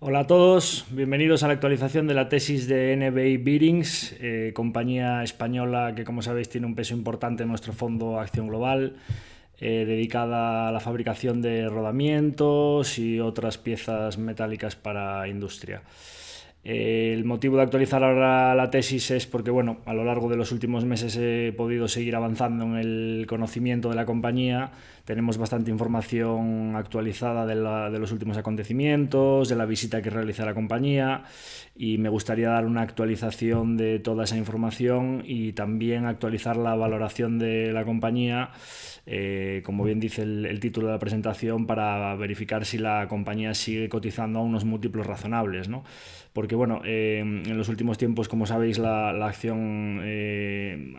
Hola a todos, bienvenidos a la actualización de la tesis de NBI Bearings, compañía española que, como sabéis, tiene un peso importante en nuestro fondo Acción Global, dedicada a la fabricación de rodamientos y otras piezas metálicas para industria. El motivo de actualizar ahora la tesis es porque, bueno, a lo largo de los últimos meses he podido seguir avanzando en el conocimiento de la compañía. Tenemos bastante información actualizada de los últimos acontecimientos, de la visita que realiza la compañía, y me gustaría dar una actualización de toda esa información y también actualizar la valoración de la compañía, como bien dice el título de la presentación, para verificar si la compañía sigue cotizando a unos múltiplos razonables, ¿no? Porque, bueno, en los últimos tiempos, como sabéis, la acción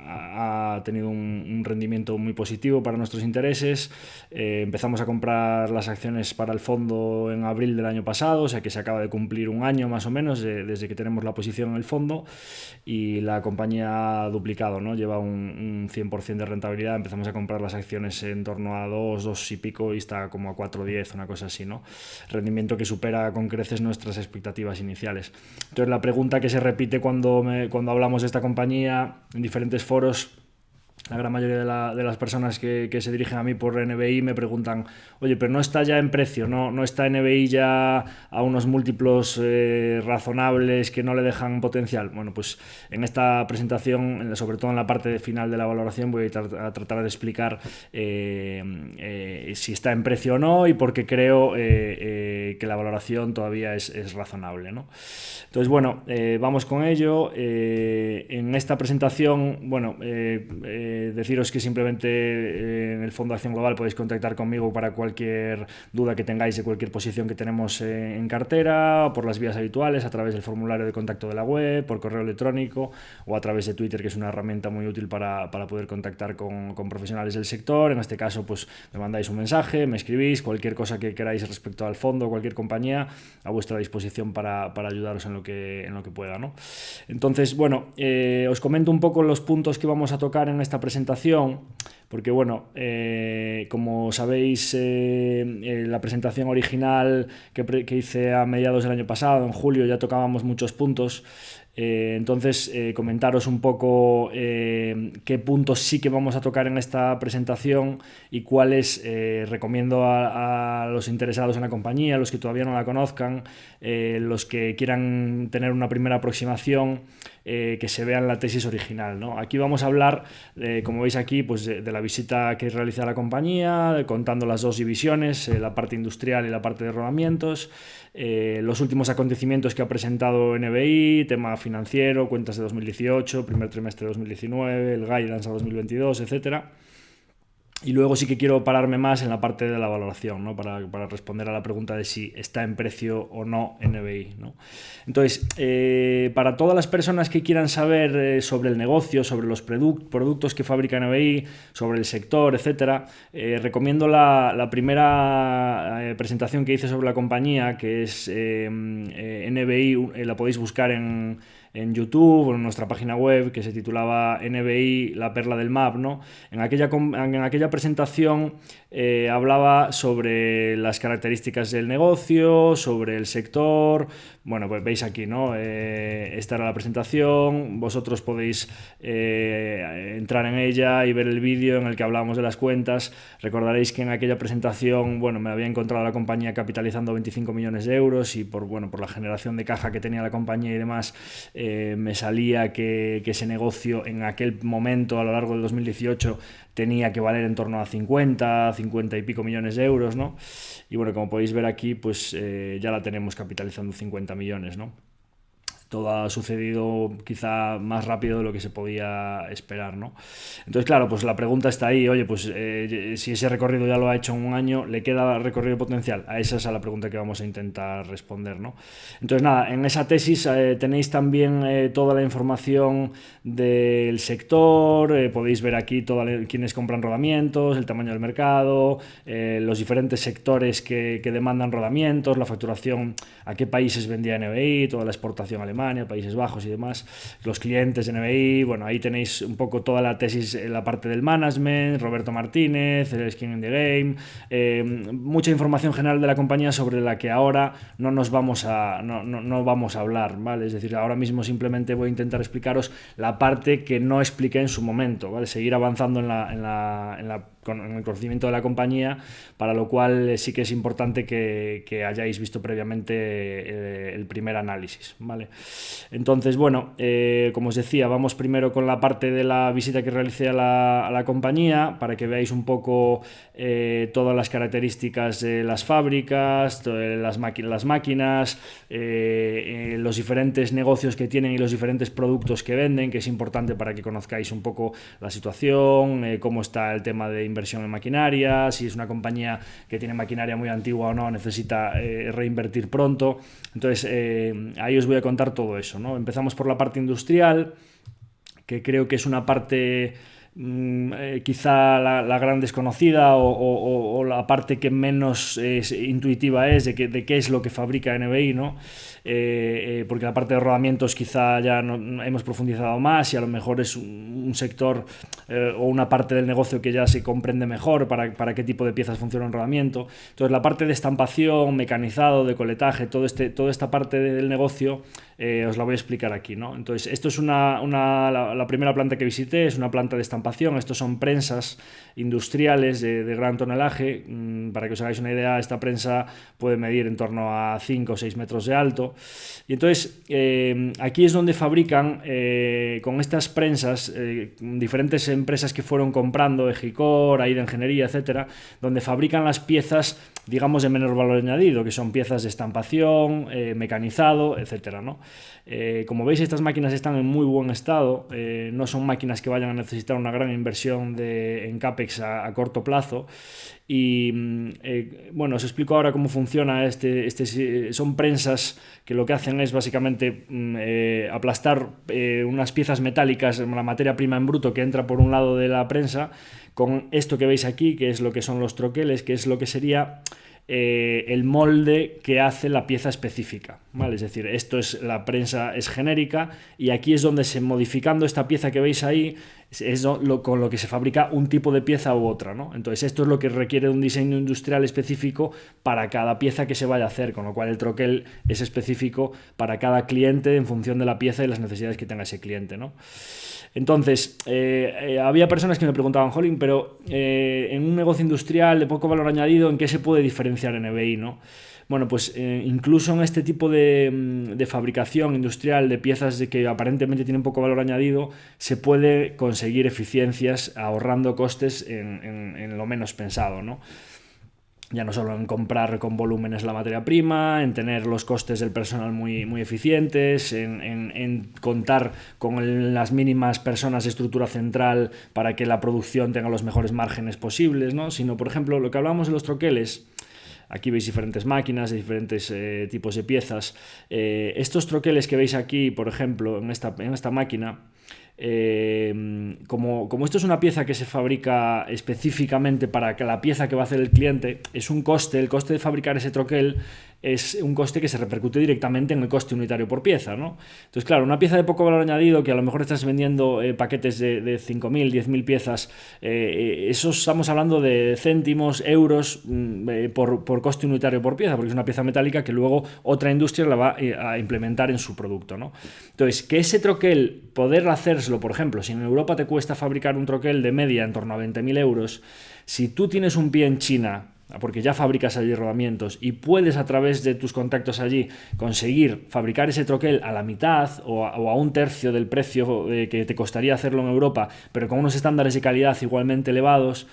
ha tenido un rendimiento muy positivo para nuestros intereses. Empezamos a comprar las acciones para el fondo en abril del año pasado, o sea que se acaba de cumplir un año más o menos desde que tenemos la posición en el fondo, y la compañía ha duplicado, ¿no? Lleva un 100% de rentabilidad. Empezamos a comprar las acciones en torno a 2 y pico, y está como a 4,10, una cosa así, ¿no? Rendimiento que supera con creces nuestras expectativas iniciales. Entonces, la pregunta que se repite cuando hablamos de esta compañía en diferentes foros, la gran mayoría de las personas que se dirigen a mí por NBI me preguntan: oye, pero no está ya en precio, no está NBI ya a unos múltiplos razonables que no le dejan potencial. Bueno, pues en esta presentación, sobre todo en la parte final de la valoración, voy a tratar de explicar si está en precio o no, y por qué creo que la valoración todavía es razonable, ¿no? Entonces, bueno, vamos con ello. En esta presentación, bueno, deciros que simplemente en el Fondo Acción Global podéis contactar conmigo para cualquier duda que tengáis de cualquier posición que tenemos en cartera, por las vías habituales, a través del formulario de contacto de la web, por correo electrónico o a través de Twitter, que es una herramienta muy útil para poder contactar con profesionales del sector. En este caso, pues me mandáis un mensaje, me escribís, cualquier cosa que queráis respecto al fondo, cualquier compañía, a vuestra disposición para ayudaros en lo que pueda, ¿no? Entonces, bueno, os comento un poco los puntos que vamos a tocar en esta presentación, porque, bueno, como sabéis, la presentación original que hice a mediados del año pasado, en julio, ya tocábamos muchos puntos. Entonces, comentaros un poco qué puntos sí que vamos a tocar en esta presentación y cuáles recomiendo a los interesados en la compañía, los que todavía no la conozcan, los que quieran tener una primera aproximación, que se vean la tesis original, ¿no? Aquí vamos a hablar, como veis aquí, pues de la visita que realiza la compañía, contando las dos divisiones, la parte industrial y la parte de rodamientos, los últimos acontecimientos que ha presentado NBI, tema financiero, cuentas de 2018, primer trimestre de 2019, el guidance a 2022, etcétera. Y luego sí que quiero pararme más en la parte de la valoración, ¿no? Para responder a la pregunta de si está en precio o no NBI, ¿no? Entonces, para todas las personas que quieran saber sobre el negocio, sobre los productos que fabrica NBI, sobre el sector, etcétera, recomiendo la primera presentación que hice sobre la compañía, que es NBI, la podéis buscar en YouTube o en nuestra página web, que se titulaba NBI, la perla del MAP, ¿no? En aquella presentación hablaba sobre las características del negocio, sobre el sector. Bueno, pues veis aquí, ¿no? Esta era la presentación. Vosotros podéis entrar en ella y ver el vídeo en el que hablábamos de las cuentas. Recordaréis que en aquella presentación, bueno, me había encontrado la compañía capitalizando 25 millones de euros, y por la generación de caja que tenía la compañía y demás, me salía que ese negocio en aquel momento, a lo largo del 2018, tenía que valer en torno a 50 y pico millones de euros, ¿no? Y, bueno, como podéis ver aquí, pues ya la tenemos capitalizando 50 millones, ¿no? Todo ha sucedido quizá más rápido de lo que se podía esperar, ¿no? Entonces, claro, pues la pregunta está ahí: oye, pues si ese recorrido ya lo ha hecho en un año, ¿le queda recorrido potencial? Esa es la pregunta que vamos a intentar responder, ¿no? Entonces, nada, en esa tesis tenéis también toda la información del sector. Podéis ver aquí quienes compran rodamientos, el tamaño del mercado, los diferentes sectores que demandan rodamientos, la facturación, a qué países vendía NBI, toda la exportación alemana, Alemania, Países Bajos y demás, los clientes de NBI, bueno, ahí tenéis un poco toda la tesis, la parte del management, Roberto Martínez, el Skin in the Game, mucha información general de la compañía sobre la que ahora no vamos a hablar, ¿vale? Es decir, ahora mismo simplemente voy a intentar explicaros la parte que no expliqué en su momento, ¿vale? Seguir avanzando en el conocimiento de la compañía, para lo cual sí que es importante que hayáis visto previamente el primer análisis, ¿vale? Entonces, bueno, como os decía, vamos primero con la parte de la visita que realicé a la compañía, para que veáis un poco todas las características de las fábricas, las máquinas, los diferentes negocios que tienen y los diferentes productos que venden, que es importante para que conozcáis un poco la situación, cómo está el tema de inversión en maquinaria, si es una compañía que tiene maquinaria muy antigua o no, necesita reinvertir pronto. Entonces, ahí os voy a contar todo eso, ¿no? Empezamos por la parte industrial, que creo que es una parte quizá la gran desconocida o la parte que menos intuitiva es de qué es lo que fabrica NBI, ¿no? Porque la parte de rodamientos quizá ya no hemos profundizado más y a lo mejor es un sector o una parte del negocio que ya se comprende mejor para qué tipo de piezas funciona un rodamiento. Entonces, la parte de estampación, mecanizado, de coletaje, toda esta parte del negocio os la voy a explicar aquí, ¿no? Entonces, esto es la primera planta que visité, es una planta de estampación. Estos son prensas industriales de gran tonelaje. Para que os hagáis una idea, esta prensa puede medir en torno a 5 o 6 metros de alto. Y entonces, aquí es donde fabrican con estas prensas diferentes empresas que fueron comprando, Ejicor, AIDA Ingeniería, etcétera, donde fabrican las piezas, digamos, de menor valor añadido, que son piezas de estampación, mecanizado, etcétera, ¿no? Como veis, estas máquinas están en muy buen estado, no son máquinas que vayan a necesitar una gran inversión en CAPEX a corto plazo. Y bueno, os explico ahora cómo funciona. Son prensas que lo que hacen es básicamente aplastar unas piezas metálicas, la materia prima en bruto que entra por un lado de la prensa, con esto que veis aquí, que es lo que son los troqueles, que es lo que sería el molde que hace la pieza específica, ¿vale? Es decir, la prensa es genérica y aquí es donde modificando esta pieza que veis ahí es con lo que se fabrica un tipo de pieza u otra, ¿no? Entonces, esto es lo que requiere un diseño industrial específico para cada pieza que se vaya a hacer, con lo cual el troquel es específico para cada cliente en función de la pieza y las necesidades que tenga ese cliente, ¿no? Entonces, había personas que me preguntaban, Jolín, pero en un negocio industrial de poco valor añadido, ¿en qué se puede diferenciar NBI, no? Bueno, pues incluso en este tipo de fabricación industrial de piezas que aparentemente tienen poco valor añadido, se puede conseguir eficiencias ahorrando costes en lo menos pensado, ¿no? Ya no solo en comprar con volúmenes la materia prima, en tener los costes del personal muy, muy eficientes, en contar con las mínimas personas de estructura central para que la producción tenga los mejores márgenes posibles, ¿no? Sino, por ejemplo, lo que hablábamos de los troqueles. Aquí veis diferentes máquinas de diferentes tipos de piezas. Estos troqueles que veis aquí, por ejemplo, en esta máquina, como esto es una pieza que se fabrica específicamente para que la pieza que va a hacer el cliente, es un coste, el coste de fabricar ese troquel es un coste que se repercute directamente en el coste unitario por pieza, ¿no? Entonces, claro, una pieza de poco valor añadido que a lo mejor estás vendiendo paquetes de 5.000, 10.000 piezas, eso estamos hablando de céntimos, euros por coste unitario por pieza, porque es una pieza metálica que luego otra industria la va a implementar en su producto, ¿no? Entonces, que ese troquel, poder hacérselo, por ejemplo, si en Europa te cuesta fabricar un troquel de media en torno a 20.000 euros, si tú tienes un pie en China, porque ya fabricas allí rodamientos y puedes a través de tus contactos allí conseguir fabricar ese troquel a la mitad o a un tercio del precio que te costaría hacerlo en Europa, pero con unos estándares de calidad igualmente elevados,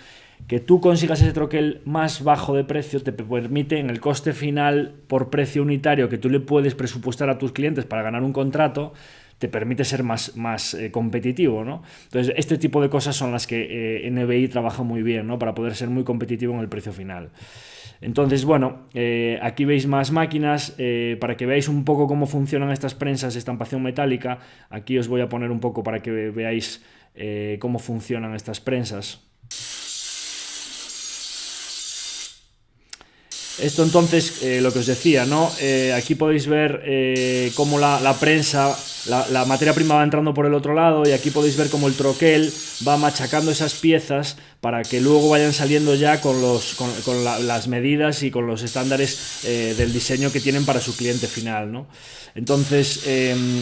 que tú consigas ese troquel más bajo de precio te permite en el coste final por precio unitario que tú le puedes presupuestar a tus clientes para ganar un contrato, te permite ser más competitivo, ¿no? Entonces, este tipo de cosas son las que NBI trabaja muy bien, ¿no? Para poder ser muy competitivo en el precio final. Entonces, bueno, aquí veis más máquinas, para que veáis un poco cómo funcionan estas prensas de estampación metálica. Aquí os voy a poner un poco para que veáis cómo funcionan estas prensas. Esto entonces, lo que os decía, ¿no? Aquí podéis ver cómo la prensa, la materia prima va entrando por el otro lado, y aquí podéis ver cómo el troquel va machacando esas piezas para que luego vayan saliendo ya con las medidas y con los estándares del diseño que tienen para su cliente final, ¿no? Entonces,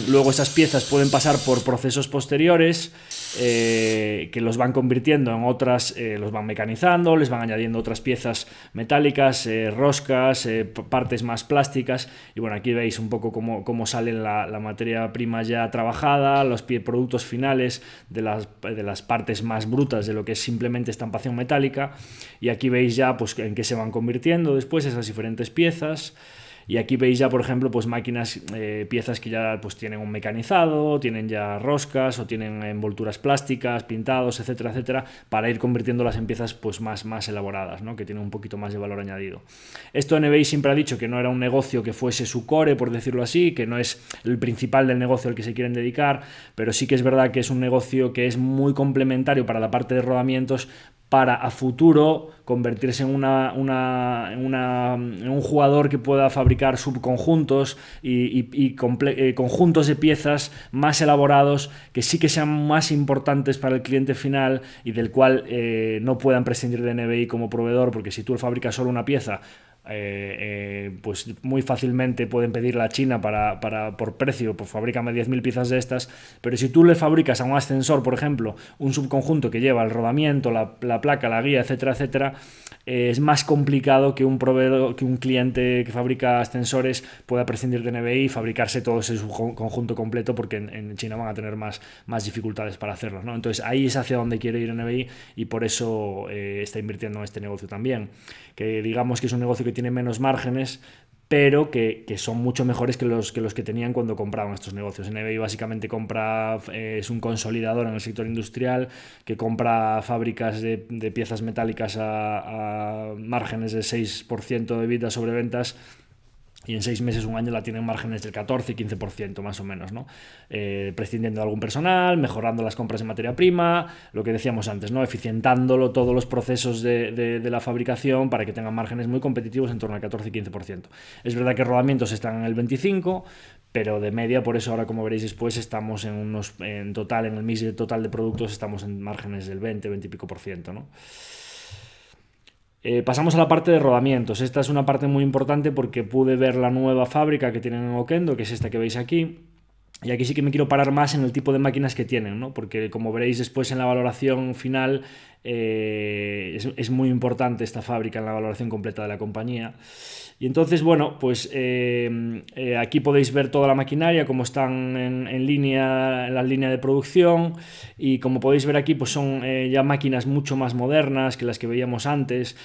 luego esas piezas pueden pasar por procesos posteriores que los van convirtiendo en otras, los van mecanizando, les van añadiendo otras piezas metálicas, roscas, partes más plásticas, y bueno, aquí veis un poco cómo sale la materia prima ya trabajada, los productos finales de las partes más brutas de lo que es simplemente estampación metálica, y aquí veis ya pues en qué se van convirtiendo después esas diferentes piezas. Y aquí veis ya, por ejemplo, pues máquinas, piezas que ya pues tienen un mecanizado, tienen ya roscas o tienen envolturas plásticas, pintados, etcétera, etcétera, para ir convirtiéndolas en piezas pues más elaboradas, ¿no? Que tienen un poquito más de valor añadido. Esto NBI siempre ha dicho que no era un negocio que fuese su core, por decirlo así, que no es el principal del negocio al que se quieren dedicar, pero sí que es verdad que es un negocio que es muy complementario para la parte de rodamientos, para a futuro convertirse en un jugador que pueda fabricar subconjuntos y conjuntos de piezas más elaborados, que sí que sean más importantes para el cliente final y del cual no puedan prescindir de NBI como proveedor, porque si tú fabricas solo una pieza, pues muy fácilmente pueden pedirla a China por precio, pues fabrícame 10.000 piezas de estas, pero si tú le fabricas a un ascensor, por ejemplo, un subconjunto que lleva el rodamiento, la placa, la guía, etcétera, etcétera, es más complicado que un proveedor, que un cliente que fabrica ascensores pueda prescindir de NBI y fabricarse todo ese subconjunto completo, porque en China van a tener más dificultades para hacerlo, ¿no? Entonces ahí es hacia donde quiere ir NBI, y por eso está invirtiendo en este negocio también, que digamos que es un negocio que tiene menos márgenes, pero que son mucho mejores que los que tenían cuando compraban estos negocios. NBI básicamente es un consolidador en el sector industrial, que compra fábricas de piezas metálicas a márgenes de 6% de EBITDA sobre ventas, y en 6 meses, un año, la tienen márgenes del 14 y 15% más o menos, ¿no? Prescindiendo de algún personal, mejorando las compras de materia prima, lo que decíamos antes, ¿no? Eficientándolo todos los procesos de la fabricación para que tengan márgenes muy competitivos en torno al 14 y 15%. Es verdad que rodamientos están en el 25%, pero de media, por eso ahora, como veréis después, estamos en total, en el mix total de productos, estamos en márgenes del 20 y pico por ciento, ¿no? Pasamos a la parte de rodamientos. Esta es una parte muy importante porque pude ver la nueva fábrica que tienen en Oquendo, que es esta que veis aquí. Y aquí sí que me quiero parar más en el tipo de máquinas que tienen, ¿no? Porque, como veréis después en la valoración final, es muy importante esta fábrica en la valoración completa de la compañía. Y entonces, bueno, pues aquí podéis ver toda la maquinaria, cómo están en la línea de producción, y como podéis ver aquí, pues son ya máquinas mucho más modernas que las que veíamos antes.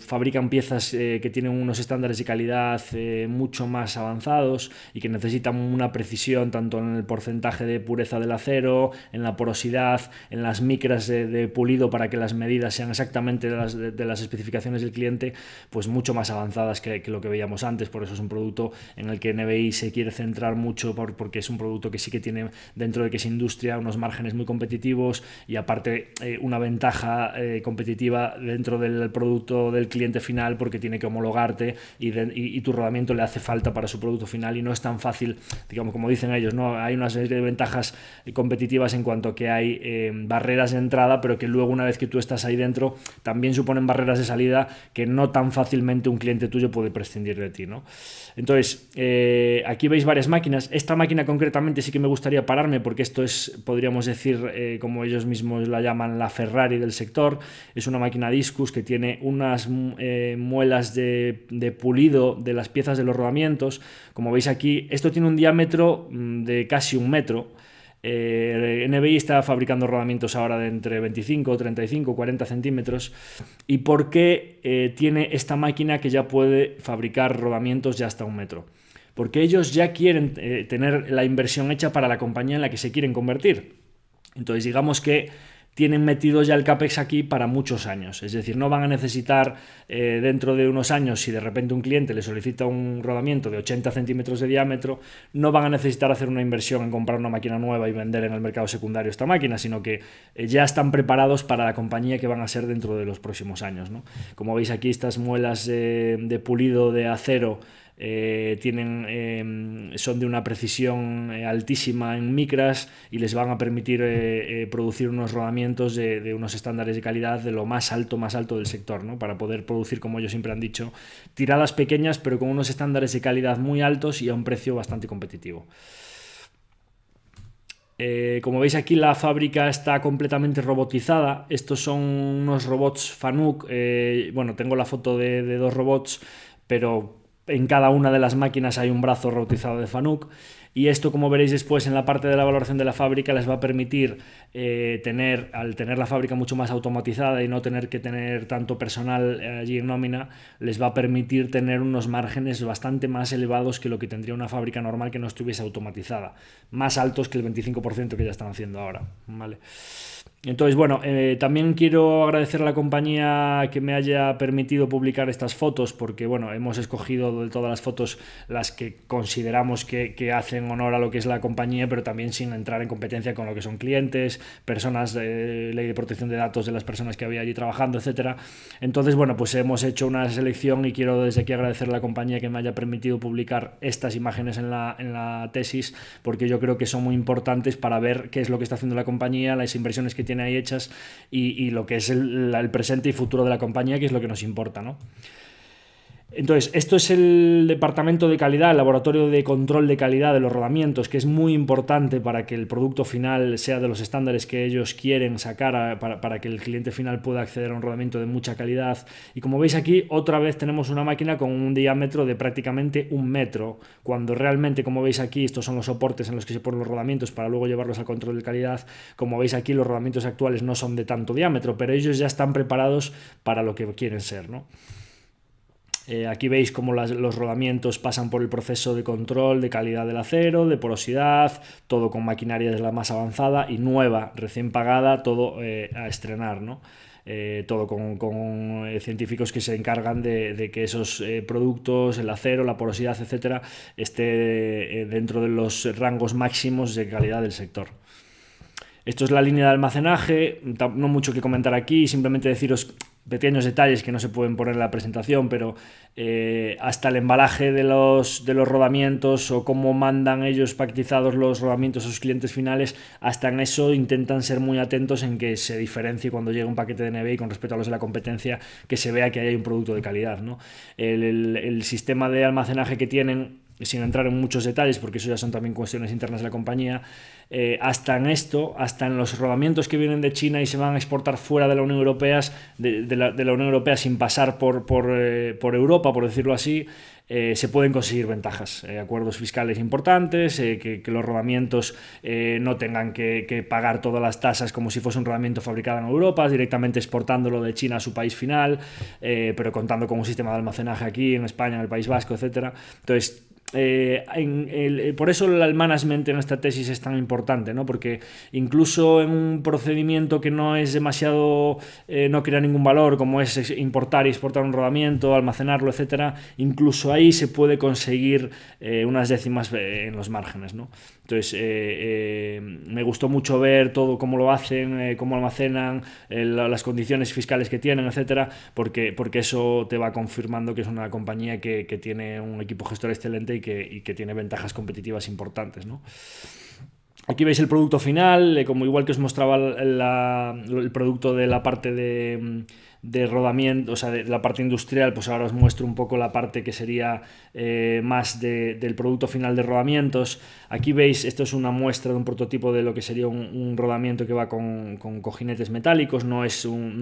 Fabrican piezas que tienen unos estándares de calidad mucho más avanzados y que necesitan una precisión tanto en el porcentaje de pureza del acero, en la porosidad, en las micras de pulido, para que las medidas sean exactamente de las especificaciones del cliente, pues mucho más avanzadas que lo que veíamos antes. Por eso es un producto en el que NBI se quiere centrar mucho, porque es un producto que sí que tiene, dentro de que es industria, unos márgenes muy competitivos, y aparte una ventaja competitiva dentro del producto del cliente final, porque tiene que homologarte y tu rodamiento le hace falta para su producto final, y no es tan fácil, digamos, como dicen ellos, ¿no? Hay una serie de ventajas competitivas en cuanto a que hay barreras de entrada, pero que luego, una vez que tú estás ahí dentro, también suponen barreras de salida que no tan fácilmente un cliente tuyo puede prescindir de ti, ¿no? Entonces, aquí veis varias máquinas. Esta máquina concretamente sí que me gustaría pararme, porque esto es, podríamos decir, como ellos mismos la llaman, la Ferrari del sector. Es una máquina Discus que tiene unas muelas de pulido de las piezas de los rodamientos. Como veis aquí, esto tiene un diámetro de casi 1 metro. NBI está fabricando rodamientos ahora de entre 25, 35, 40 centímetros. ¿Y por qué tiene esta máquina que ya puede fabricar rodamientos ya hasta 1 metro? Porque ellos ya quieren tener la inversión hecha para la compañía en la que se quieren convertir. Entonces, digamos que tienen metido ya el CAPEX aquí para muchos años. Es decir, no van a necesitar dentro de unos años, si de repente un cliente le solicita un rodamiento de 80 centímetros de diámetro, no van a necesitar hacer una inversión en comprar una máquina nueva y vender en el mercado secundario esta máquina, sino que ya están preparados para la compañía que van a ser dentro de los próximos años, ¿no? Como veis aquí, estas muelas de pulido de acero son de una precisión altísima en micras y les van a permitir producir unos rodamientos de unos estándares de calidad de lo más alto del sector, ¿no? Para poder producir, como ellos siempre han dicho, tiradas pequeñas pero con unos estándares de calidad muy altos y a un precio bastante competitivo. Como veis aquí, la fábrica está completamente robotizada. Estos son unos robots Fanuc. Bueno, tengo la foto de dos robots, pero en cada una de las máquinas hay un brazo robotizado de Fanuc. Y esto, como veréis después en la parte de la valoración de la fábrica, les va a permitir al tener la fábrica mucho más automatizada y no tener que tener tanto personal allí en nómina, les va a permitir tener unos márgenes bastante más elevados que lo que tendría una fábrica normal que no estuviese automatizada, más altos que el 25% que ya están haciendo ahora, ¿vale? Entonces, bueno, también quiero agradecer a la compañía que me haya permitido publicar estas fotos, porque, bueno, hemos escogido de todas las fotos las que consideramos que hacen honor a lo que es la compañía, pero también sin entrar en competencia con lo que son clientes, personas de ley de protección de datos de las personas que había allí trabajando, etcétera. Entonces, bueno, pues hemos hecho una selección y quiero desde aquí agradecer a la compañía que me haya permitido publicar estas imágenes en la tesis, porque yo creo que son muy importantes para ver qué es lo que está haciendo la compañía, las inversiones que tiene ahí hechas y lo que es el presente y futuro de la compañía, que es lo que nos importa, ¿no? Entonces, esto es el departamento de calidad, el laboratorio de control de calidad de los rodamientos, que es muy importante para que el producto final sea de los estándares que ellos quieren sacar para que el cliente final pueda acceder a un rodamiento de mucha calidad. Y como veis aquí, otra vez tenemos una máquina con un diámetro de prácticamente 1 metro, cuando realmente, como veis aquí, estos son los soportes en los que se ponen los rodamientos para luego llevarlos al control de calidad. Como veis aquí, los rodamientos actuales no son de tanto diámetro, pero ellos ya están preparados para lo que quieren ser, ¿no? Aquí veis cómo los rodamientos pasan por el proceso de control de calidad del acero, de porosidad, todo con maquinaria de la más avanzada y nueva, recién pagada, todo a estrenar, ¿no? Todo con científicos que se encargan de que esos productos, el acero, la porosidad, etcétera, esté dentro de los rangos máximos de calidad del sector. Esto es la línea de almacenaje, no mucho que comentar aquí, simplemente deciros pequeños detalles que no se pueden poner en la presentación, pero hasta el embalaje de los rodamientos o cómo mandan ellos paquetizados los rodamientos a sus clientes finales, hasta en eso intentan ser muy atentos en que se diferencie cuando llega un paquete de NBI con respecto a los de la competencia, que se vea que hay un producto de calidad, ¿no? El sistema de almacenaje que tienen, sin entrar en muchos detalles porque eso ya son también cuestiones internas de la compañía, hasta en los rodamientos que vienen de China y se van a exportar fuera de la Unión Europea, de la Unión Europea sin pasar por Europa, por decirlo así, se pueden conseguir ventajas, acuerdos fiscales importantes, que los rodamientos no tengan que pagar todas las tasas como si fuese un rodamiento fabricado en Europa, directamente exportándolo de China a su país final, pero contando con un sistema de almacenaje aquí en España, en el País Vasco, etcétera. Entonces, por eso el management en esta tesis es tan importante, ¿no? Porque incluso en un procedimiento que no es demasiado, no crea ningún valor, como es importar y exportar un rodamiento, almacenarlo, etcétera, incluso ahí se puede conseguir unas décimas en los márgenes, ¿no? Entonces, me gustó mucho ver todo cómo lo hacen, cómo almacenan, las condiciones fiscales que tienen, etcétera, porque eso te va confirmando que es una compañía que tiene un equipo gestor excelente y que tiene ventajas competitivas importantes, ¿no? Aquí veis el producto final, como igual que os mostraba el producto de la parte de rodamiento, o sea, de la parte industrial, pues ahora os muestro un poco la parte que sería más del producto final de rodamientos. Aquí veis, esto es una muestra de un prototipo de lo que sería un rodamiento que va con cojinetes metálicos, no son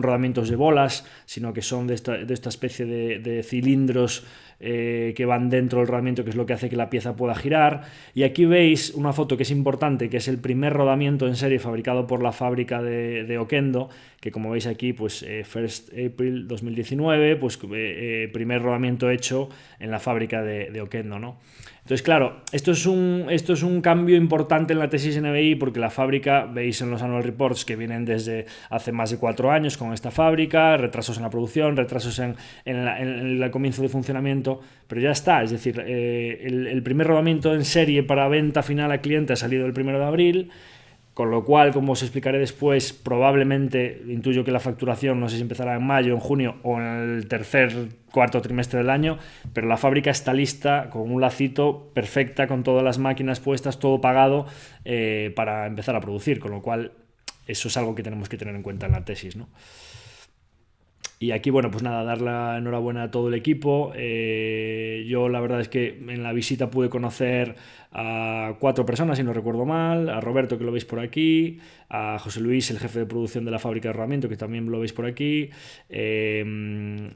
rodamientos de bolas, sino que son de esta especie de cilindros que van dentro del rodamiento, que es lo que hace que la pieza pueda girar. Y aquí veis una foto que es importante, que es el primer rodamiento en serie fabricado por la fábrica de Oquendo, que como veis aquí, pues 1st April 2019, pues primer rodamiento hecho en la fábrica de Oquendo, ¿no? Entonces, claro, esto es un cambio importante en la tesis NBI, porque la fábrica, veis en los annual reports que vienen desde hace más de 4 años con esta fábrica, retrasos en la producción, retrasos en el comienzo de funcionamiento, pero ya está. Es decir, el primer rodamiento en serie para venta final a cliente ha salido el 1 de abril, con lo cual, como os explicaré después, probablemente intuyo que la facturación no sé si empezará en mayo, en junio o en el cuarto trimestre del año, pero la fábrica está lista con un lacito perfecta, con todas las máquinas puestas, todo pagado para empezar a producir, con lo cual eso es algo que tenemos que tener en cuenta en la tesis, ¿no? Y aquí, bueno, pues nada, dar la enhorabuena a todo el equipo. Yo la verdad es que en la visita pude conocer a 4 personas, si no recuerdo mal, a Roberto, que lo veis por aquí, a José Luis, el jefe de producción de la fábrica de rodamiento, que también lo veis por aquí,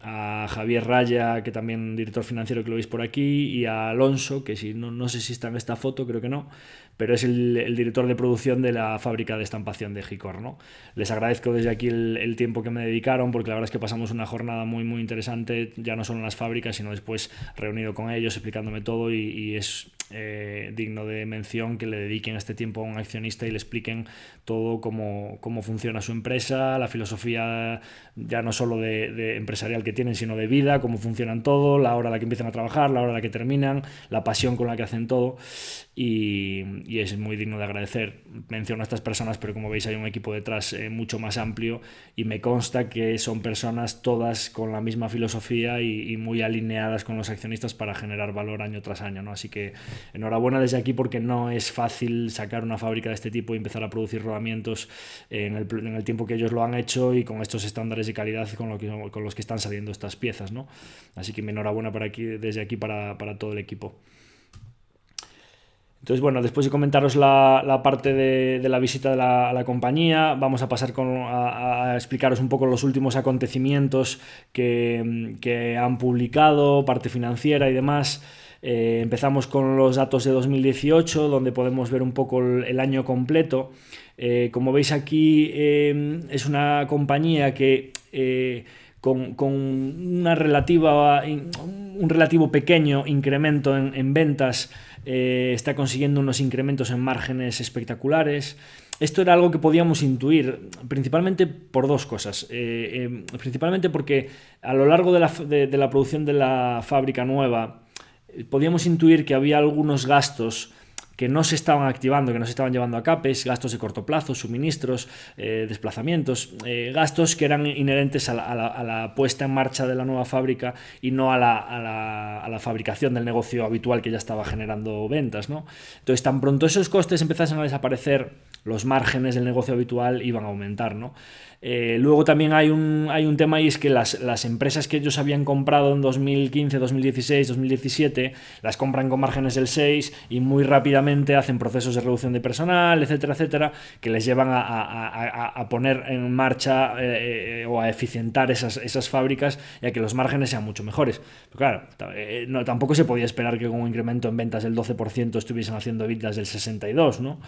a Javier Raya, que también director financiero, que lo veis por aquí, y a Alonso, que si no sé si está en esta foto, creo que no, pero es el director de producción de la fábrica de estampación de Gicor, ¿no? Les agradezco desde aquí el tiempo que me dedicaron, porque la verdad es que pasamos una jornada muy, muy interesante, ya no solo en las fábricas, sino después reunido con ellos, explicándome todo, y es digno de mención que le dediquen este tiempo a un accionista y le expliquen todo cómo funciona su empresa, la filosofía ya no solo de empresarial que tienen, sino de vida, cómo funcionan todo, la hora a la que empiezan a trabajar, la hora a la que terminan, la pasión con la que hacen todo, y es muy digno de agradecer. Menciono a estas personas, pero como veis hay un equipo detrás mucho más amplio, y me consta que son personas todas con la misma filosofía y muy alineadas con los accionistas para generar valor año tras año, ¿no? Así que enhorabuena desde aquí, porque no es fácil sacar una fábrica de este tipo y empezar a producir rodamientos en el tiempo que ellos lo han hecho y con estos estándares de calidad con los que están saliendo estas piezas, ¿no? Así que mi enhorabuena desde aquí para todo el equipo. Entonces, bueno, después de comentaros la parte de la visita a la compañía, vamos a pasar a explicaros un poco los últimos acontecimientos que han publicado, parte financiera y demás. Empezamos con los datos de 2018, donde podemos ver un poco el año completo. Como veis aquí, es una compañía que con un relativo pequeño incremento en ventas está consiguiendo unos incrementos en márgenes espectaculares. Esto era algo que podíamos intuir, principalmente por 2 cosas. Principalmente porque a lo largo de la producción de la fábrica nueva podíamos intuir que había algunos gastos que no se estaban activando, que no se estaban llevando a CAPEX, gastos de corto plazo, suministros, desplazamientos, gastos que eran inherentes a la puesta en marcha de la nueva fábrica y no a la fabricación del negocio habitual que ya estaba generando ventas, ¿no? Entonces, tan pronto esos costes empezasen a desaparecer, los márgenes del negocio habitual iban a aumentar, ¿no? Luego también hay un tema, y es que las empresas que ellos habían comprado en 2015, 2016, 2017 las compran con márgenes del 6 y muy rápidamente hacen procesos de reducción de personal, etcétera, etcétera, que les llevan a poner en marcha o a eficientar esas fábricas y a que los márgenes sean mucho mejores. Pero claro, tampoco se podía esperar que con un incremento en ventas del 12% estuviesen haciendo EBITDAs del 62%, ¿no?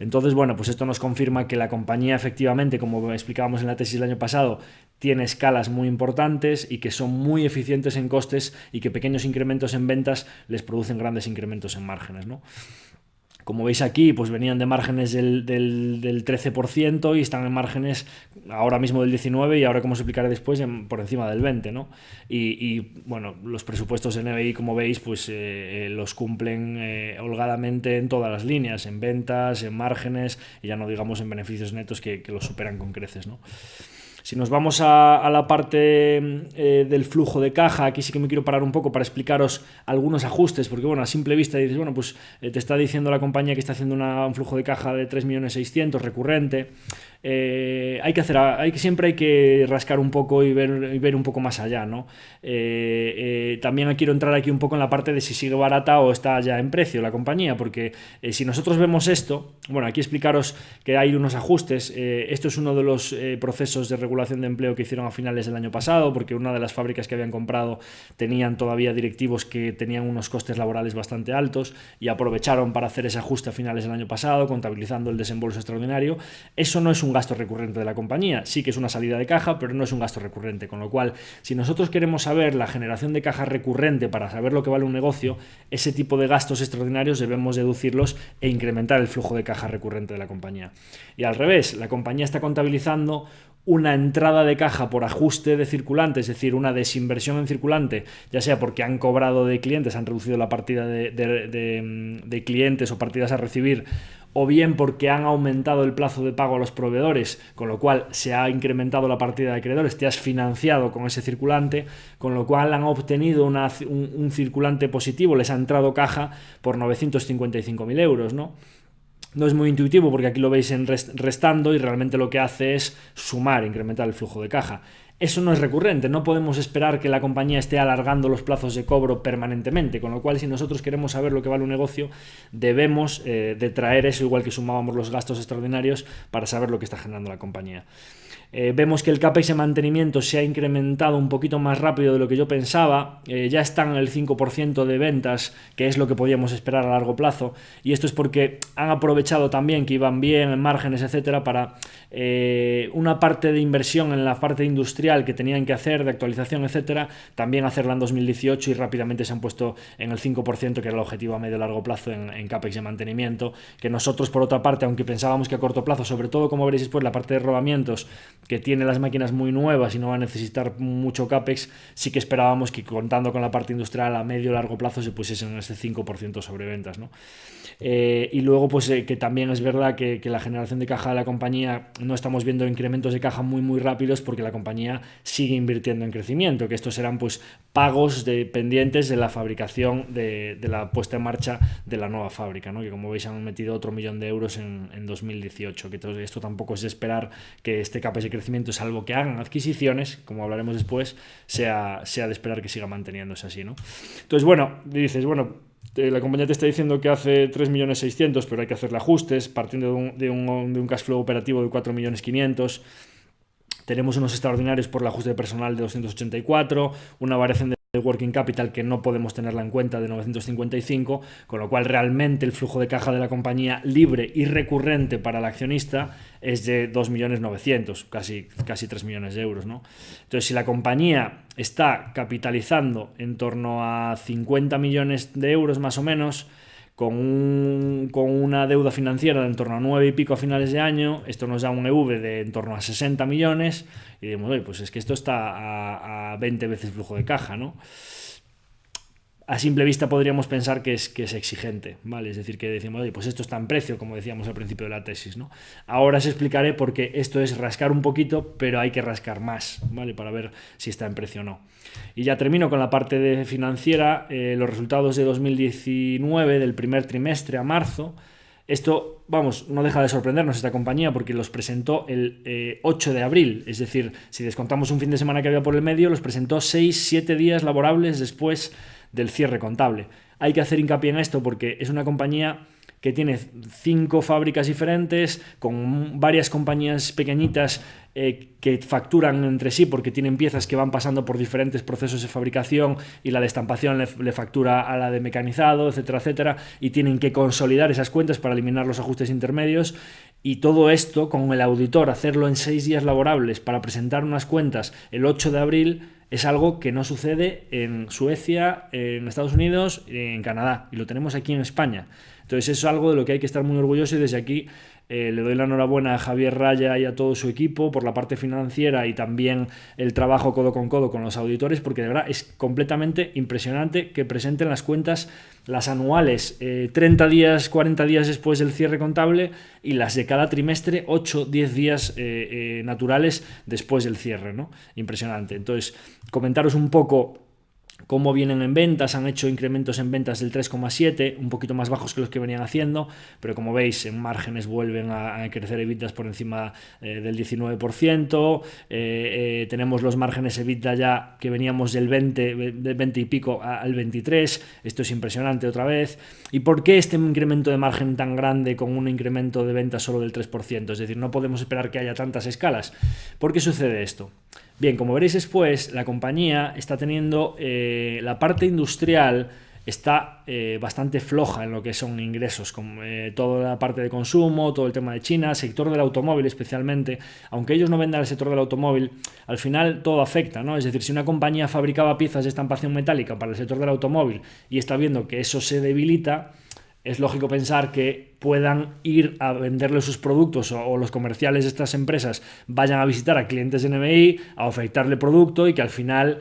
Entonces, bueno, pues esto nos confirma que la compañía, efectivamente, como explicábamos en la tesis del año pasado, tiene escalas muy importantes y que son muy eficientes en costes, y que pequeños incrementos en ventas les producen grandes incrementos en márgenes, ¿no? Como veis aquí, pues venían de márgenes del 13% y están en márgenes ahora mismo del 19%, y ahora, como os explicaré después, por encima del 20%, ¿no? Y bueno, los presupuestos de NBI, como veis, pues los cumplen holgadamente en todas las líneas, en ventas, en márgenes, y ya no digamos en beneficios netos, que los superan con creces, ¿no? Si nos vamos a la parte del flujo de caja, aquí sí que me quiero parar un poco para explicaros algunos ajustes, porque bueno, a simple vista dices, bueno, pues te está diciendo la compañía que está haciendo un flujo de caja de 3.600.000 recurrente. Siempre hay que rascar un poco y ver un poco más allá, ¿no? También quiero entrar aquí un poco en la parte de si sigue barata o está ya en precio la compañía, porque si nosotros vemos esto, bueno, aquí explicaros que hay unos ajustes. Esto es uno de los procesos de regulación regulación de empleo que hicieron a finales del año pasado, porque una de las fábricas que habían comprado tenían todavía directivos que tenían unos costes laborales bastante altos y aprovecharon para hacer ese ajuste a finales del año pasado, contabilizando el desembolso extraordinario. Eso no es un gasto recurrente de la compañía, sí que es una salida de caja, pero no es un gasto recurrente, con lo cual, si nosotros queremos saber la generación de caja recurrente para saber lo que vale un negocio, ese tipo de gastos extraordinarios debemos deducirlos e incrementar el flujo de caja recurrente de la compañía. Y al revés, la compañía está contabilizando una entrada de caja por ajuste de circulante, es decir, una desinversión en circulante, ya sea porque han cobrado de clientes, han reducido la partida de clientes o partidas a recibir, o bien porque han aumentado el plazo de pago a los proveedores, con lo cual se ha incrementado la partida de acreedores, te has financiado con ese circulante, con lo cual han obtenido un circulante positivo, les ha entrado caja por 955.000 euros, ¿no? No es muy intuitivo porque aquí lo veis en restando y realmente lo que hace es sumar, incrementar el flujo de caja. Eso no es recurrente, no podemos esperar que la compañía esté alargando los plazos de cobro permanentemente, con lo cual si nosotros queremos saber lo que vale un negocio, debemos detraer eso, igual que sumábamos los gastos extraordinarios, para saber lo que está generando la compañía. Vemos que el CAPEX de mantenimiento se ha incrementado un poquito más rápido de lo que yo pensaba, ya están en el 5% de ventas, que es lo que podíamos esperar a largo plazo, y esto es porque han aprovechado también que iban bien en márgenes, etcétera, para una parte de inversión en la parte industrial que tenían que hacer, de actualización, etcétera, también hacerla en 2018 y rápidamente se han puesto en el 5%, que era el objetivo a medio y largo plazo en CAPEX de mantenimiento, que nosotros, por otra parte, aunque pensábamos que a corto plazo, sobre todo, como veréis después, la parte de rodamientos, que tiene las máquinas muy nuevas y no va a necesitar mucho CAPEX, sí que esperábamos que, contando con la parte industrial, a medio y largo plazo se pusiesen en ese 5% sobre ventas, ¿no? Y luego, pues que también es verdad que la generación de caja de la compañía, no estamos viendo incrementos de caja muy rápidos, porque la compañía sigue invirtiendo en crecimiento, que estos serán pues pagos pendientes de la fabricación de la puesta en marcha de la nueva fábrica, ¿no? Que, como veis, han metido otro 1 millón de euros en 2018, que esto tampoco es de esperar que este CAPEX de crecimiento, salvo que hagan adquisiciones, como hablaremos después, sea de esperar que siga manteniéndose así, ¿no? Entonces, bueno, dices, la compañía te está diciendo que hace 3.600.000, pero hay que hacerle ajustes, partiendo de un cash flow operativo de 4.500.000. Tenemos unos extraordinarios por el ajuste de personal de 284, una variación de working capital que no podemos tenerla en cuenta de 955, con lo cual realmente el flujo de caja de la compañía libre y recurrente para el accionista es de 2.900.000, casi 3 millones de euros, ¿no? Entonces, si la compañía está capitalizando en torno a 50 millones de euros más o menos, con una deuda financiera de en torno a 9 y pico a finales de año, esto nos da un EV de en torno a 60 millones y decimos, oye, pues es que esto está a 20 veces flujo de caja, ¿no? A simple vista podríamos pensar que es exigente, ¿vale? Es decir, que decimos, oye, pues esto está en precio, como decíamos al principio de la tesis, ¿no? Ahora os explicaré por qué esto es rascar un poquito, pero hay que rascar más, ¿vale? Para ver si está en precio o no. Y ya termino con la parte de financiera, los resultados de 2019, del primer trimestre a marzo. Esto, no deja de sorprendernos esta compañía, porque los presentó el 8 de abril, es decir, si descontamos un fin de semana que había por el medio, los presentó 6-7 días laborables después del cierre contable. Hay que hacer hincapié en esto porque es una compañía que tiene 5 fábricas diferentes, con varias compañías pequeñitas que facturan entre sí, porque tienen piezas que van pasando por diferentes procesos de fabricación y la de estampación le factura a la de mecanizado, etcétera, etcétera, y tienen que consolidar esas cuentas para eliminar los ajustes intermedios. Y todo esto, con el auditor, hacerlo en 6 días laborables para presentar unas cuentas el 8 de abril, es algo que no sucede en Suecia, en Estados Unidos, en Canadá, y lo tenemos aquí en España. Entonces, eso es algo de lo que hay que estar muy orgulloso, y desde aquí le doy la enhorabuena a Javier Raya y a todo su equipo por la parte financiera y también el trabajo codo con codo con los auditores, porque de verdad es completamente impresionante que presenten las cuentas, las anuales, 30 días, 40 días después del cierre contable, y las de cada trimestre 8-10 días naturales después del cierre, ¿no? Impresionante. Entonces, comentaros un poco cómo vienen en ventas. Han hecho incrementos en ventas del 3,7, un poquito más bajos que los que venían haciendo, pero como veis en márgenes vuelven a crecer EBITDAs por encima del 19%. Tenemos los márgenes EBITDA ya que veníamos del 20 y pico al 23. Esto es impresionante otra vez. ¿Y por qué este incremento de margen tan grande con un incremento de ventas solo del 3%? Es decir, no podemos esperar que haya tantas escalas. ¿Por qué sucede esto? Bien, como veréis después, la compañía está teniendo la parte industrial está bastante floja en lo que son ingresos, con toda la parte de consumo, todo el tema de China, sector del automóvil especialmente. Aunque ellos no vendan al sector del automóvil, al final todo afecta, ¿no? Es decir, si una compañía fabricaba piezas de estampación metálica para el sector del automóvil y está viendo que eso se debilita, es lógico pensar que puedan ir a venderle sus productos o los comerciales de estas empresas vayan a visitar a clientes de NBI, a ofertarle producto y que al final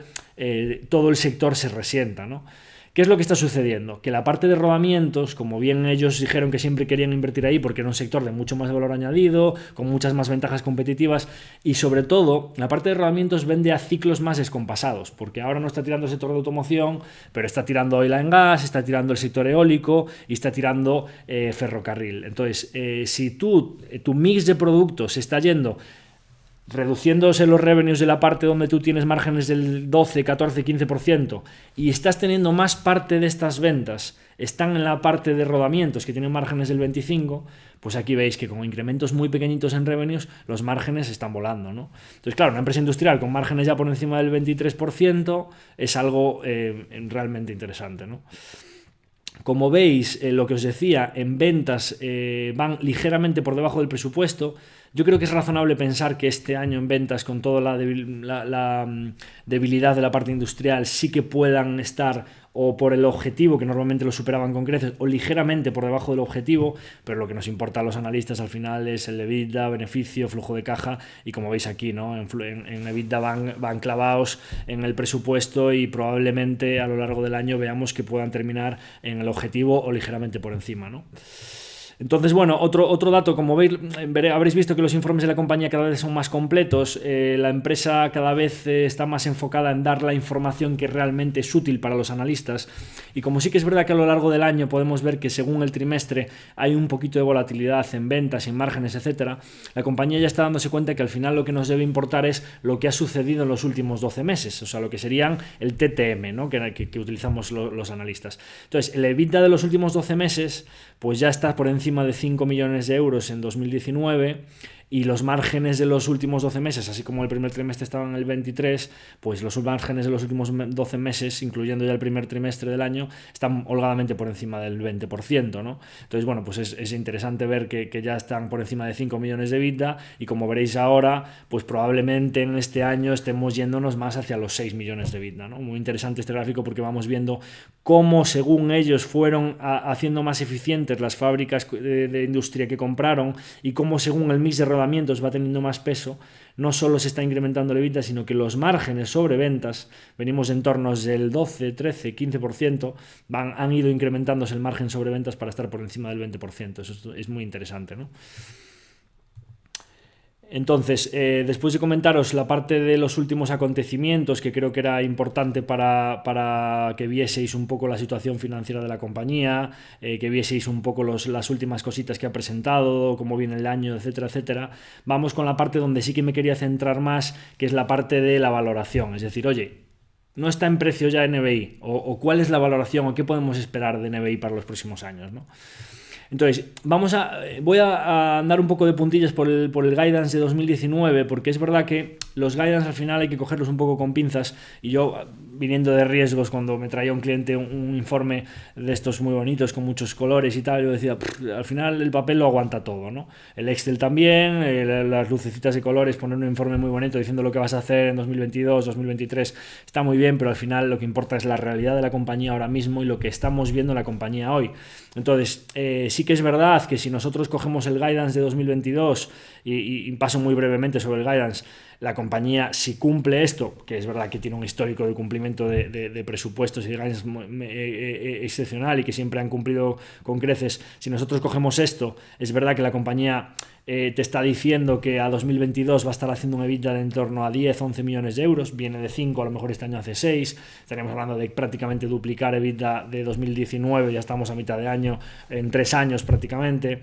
todo el sector se resienta, ¿no? ¿Qué es lo que está sucediendo? Que la parte de rodamientos, como bien ellos dijeron que siempre querían invertir ahí porque era un sector de mucho más valor añadido, con muchas más ventajas competitivas, y sobre todo la parte de rodamientos vende a ciclos más descompasados, porque ahora no está tirando el sector de automoción, pero está tirando oil and gas, está tirando el sector eólico y está tirando ferrocarril. Entonces, si tu mix de productos se está yendo reduciéndose los revenues de la parte donde tú tienes márgenes del 12, 14, 15% y estás teniendo más parte de estas ventas están en la parte de rodamientos que tienen márgenes del 25%, pues aquí veis que con incrementos muy pequeñitos en revenues los márgenes están volando, ¿no? Entonces, claro, una empresa industrial con márgenes ya por encima del 23% es algo realmente interesante, ¿no? Como veis, lo que os decía, en ventas van ligeramente por debajo del presupuesto. Yo creo que es razonable pensar que este año en ventas, con toda la debilidad de la parte industrial, sí que puedan estar o por el objetivo, que normalmente lo superaban con creces, o ligeramente por debajo del objetivo, pero lo que nos importa a los analistas al final es el EBITDA, beneficio, flujo de caja, y como veis aquí, ¿no? En EBITDA van clavados en el presupuesto y probablemente a lo largo del año veamos que puedan terminar en el objetivo o ligeramente por encima, ¿no? Entonces, bueno, otro dato, como veis, habréis visto que los informes de la compañía cada vez son más completos, la empresa cada vez está más enfocada en dar la información que realmente es útil para los analistas, y como sí que es verdad que a lo largo del año podemos ver que según el trimestre hay un poquito de volatilidad en ventas, en márgenes, etcétera, la compañía ya está dándose cuenta que al final lo que nos debe importar es lo que ha sucedido en los últimos 12 meses, o sea, lo que serían el TTM, ¿no? que utilizamos los analistas. Entonces, el EBITDA de los últimos 12 meses pues ya está por encima de 5 millones de euros en 2019, y los márgenes de los últimos 12 meses, así como el primer trimestre estaba en el 23, pues los márgenes de los últimos 12 meses, incluyendo ya el primer trimestre del año, están holgadamente por encima del 20%, ¿no? Entonces, bueno, pues es interesante ver que ya están por encima de 5 millones de EBITDA, y como veréis ahora, pues probablemente en este año estemos yéndonos más hacia los 6 millones de EBITDA, ¿no? Muy interesante este gráfico porque vamos viendo cómo, según ellos, fueron haciendo más eficientes las fábricas de industria que compraron, y cómo, según el mix de rodamientos va teniendo más peso, no solo se está incrementando el EBITDA, sino que los márgenes sobre ventas, venimos en tornos del 12, 13, 15%, han ido incrementándose el margen sobre ventas para estar por encima del 20%. Eso es muy interesante, ¿no? Entonces, después de comentaros la parte de los últimos acontecimientos, que creo que era importante para que vieseis un poco la situación financiera de la compañía, que vieseis un poco las últimas cositas que ha presentado, cómo viene el año, etcétera, etcétera, vamos con la parte donde sí que me quería centrar más, que es la parte de la valoración. Es decir, oye, no está en precio ya NBI, o cuál es la valoración, o qué podemos esperar de NBI para los próximos años, ¿no? Entonces, voy a andar un poco de puntillas por el guidance de 2019, porque es verdad que los guidance al final hay que cogerlos un poco con pinzas, y yo, viniendo de riesgos, cuando me traía un cliente un informe de estos muy bonitos, con muchos colores y tal, yo decía, al final el papel lo aguanta todo, ¿no? El Excel también, las lucecitas de colores, poner un informe muy bonito diciendo lo que vas a hacer en 2022, 2023, está muy bien, pero al final lo que importa es la realidad de la compañía ahora mismo y lo que estamos viendo en la compañía hoy. Entonces, sí que es verdad que si nosotros cogemos el guidance de 2022 y paso muy brevemente sobre el guidance, la compañía, si cumple esto, que es verdad que tiene un histórico de cumplimiento de presupuestos y de ganas excepcional y que siempre han cumplido con creces, si nosotros cogemos esto, es verdad que la compañía te está diciendo que a 2022 va a estar haciendo un EBITDA de en torno a 10-11 millones de euros, viene de 5, a lo mejor este año hace 6, estaríamos hablando de prácticamente duplicar EBITDA de 2019, ya estamos a mitad de año, en 3 años prácticamente.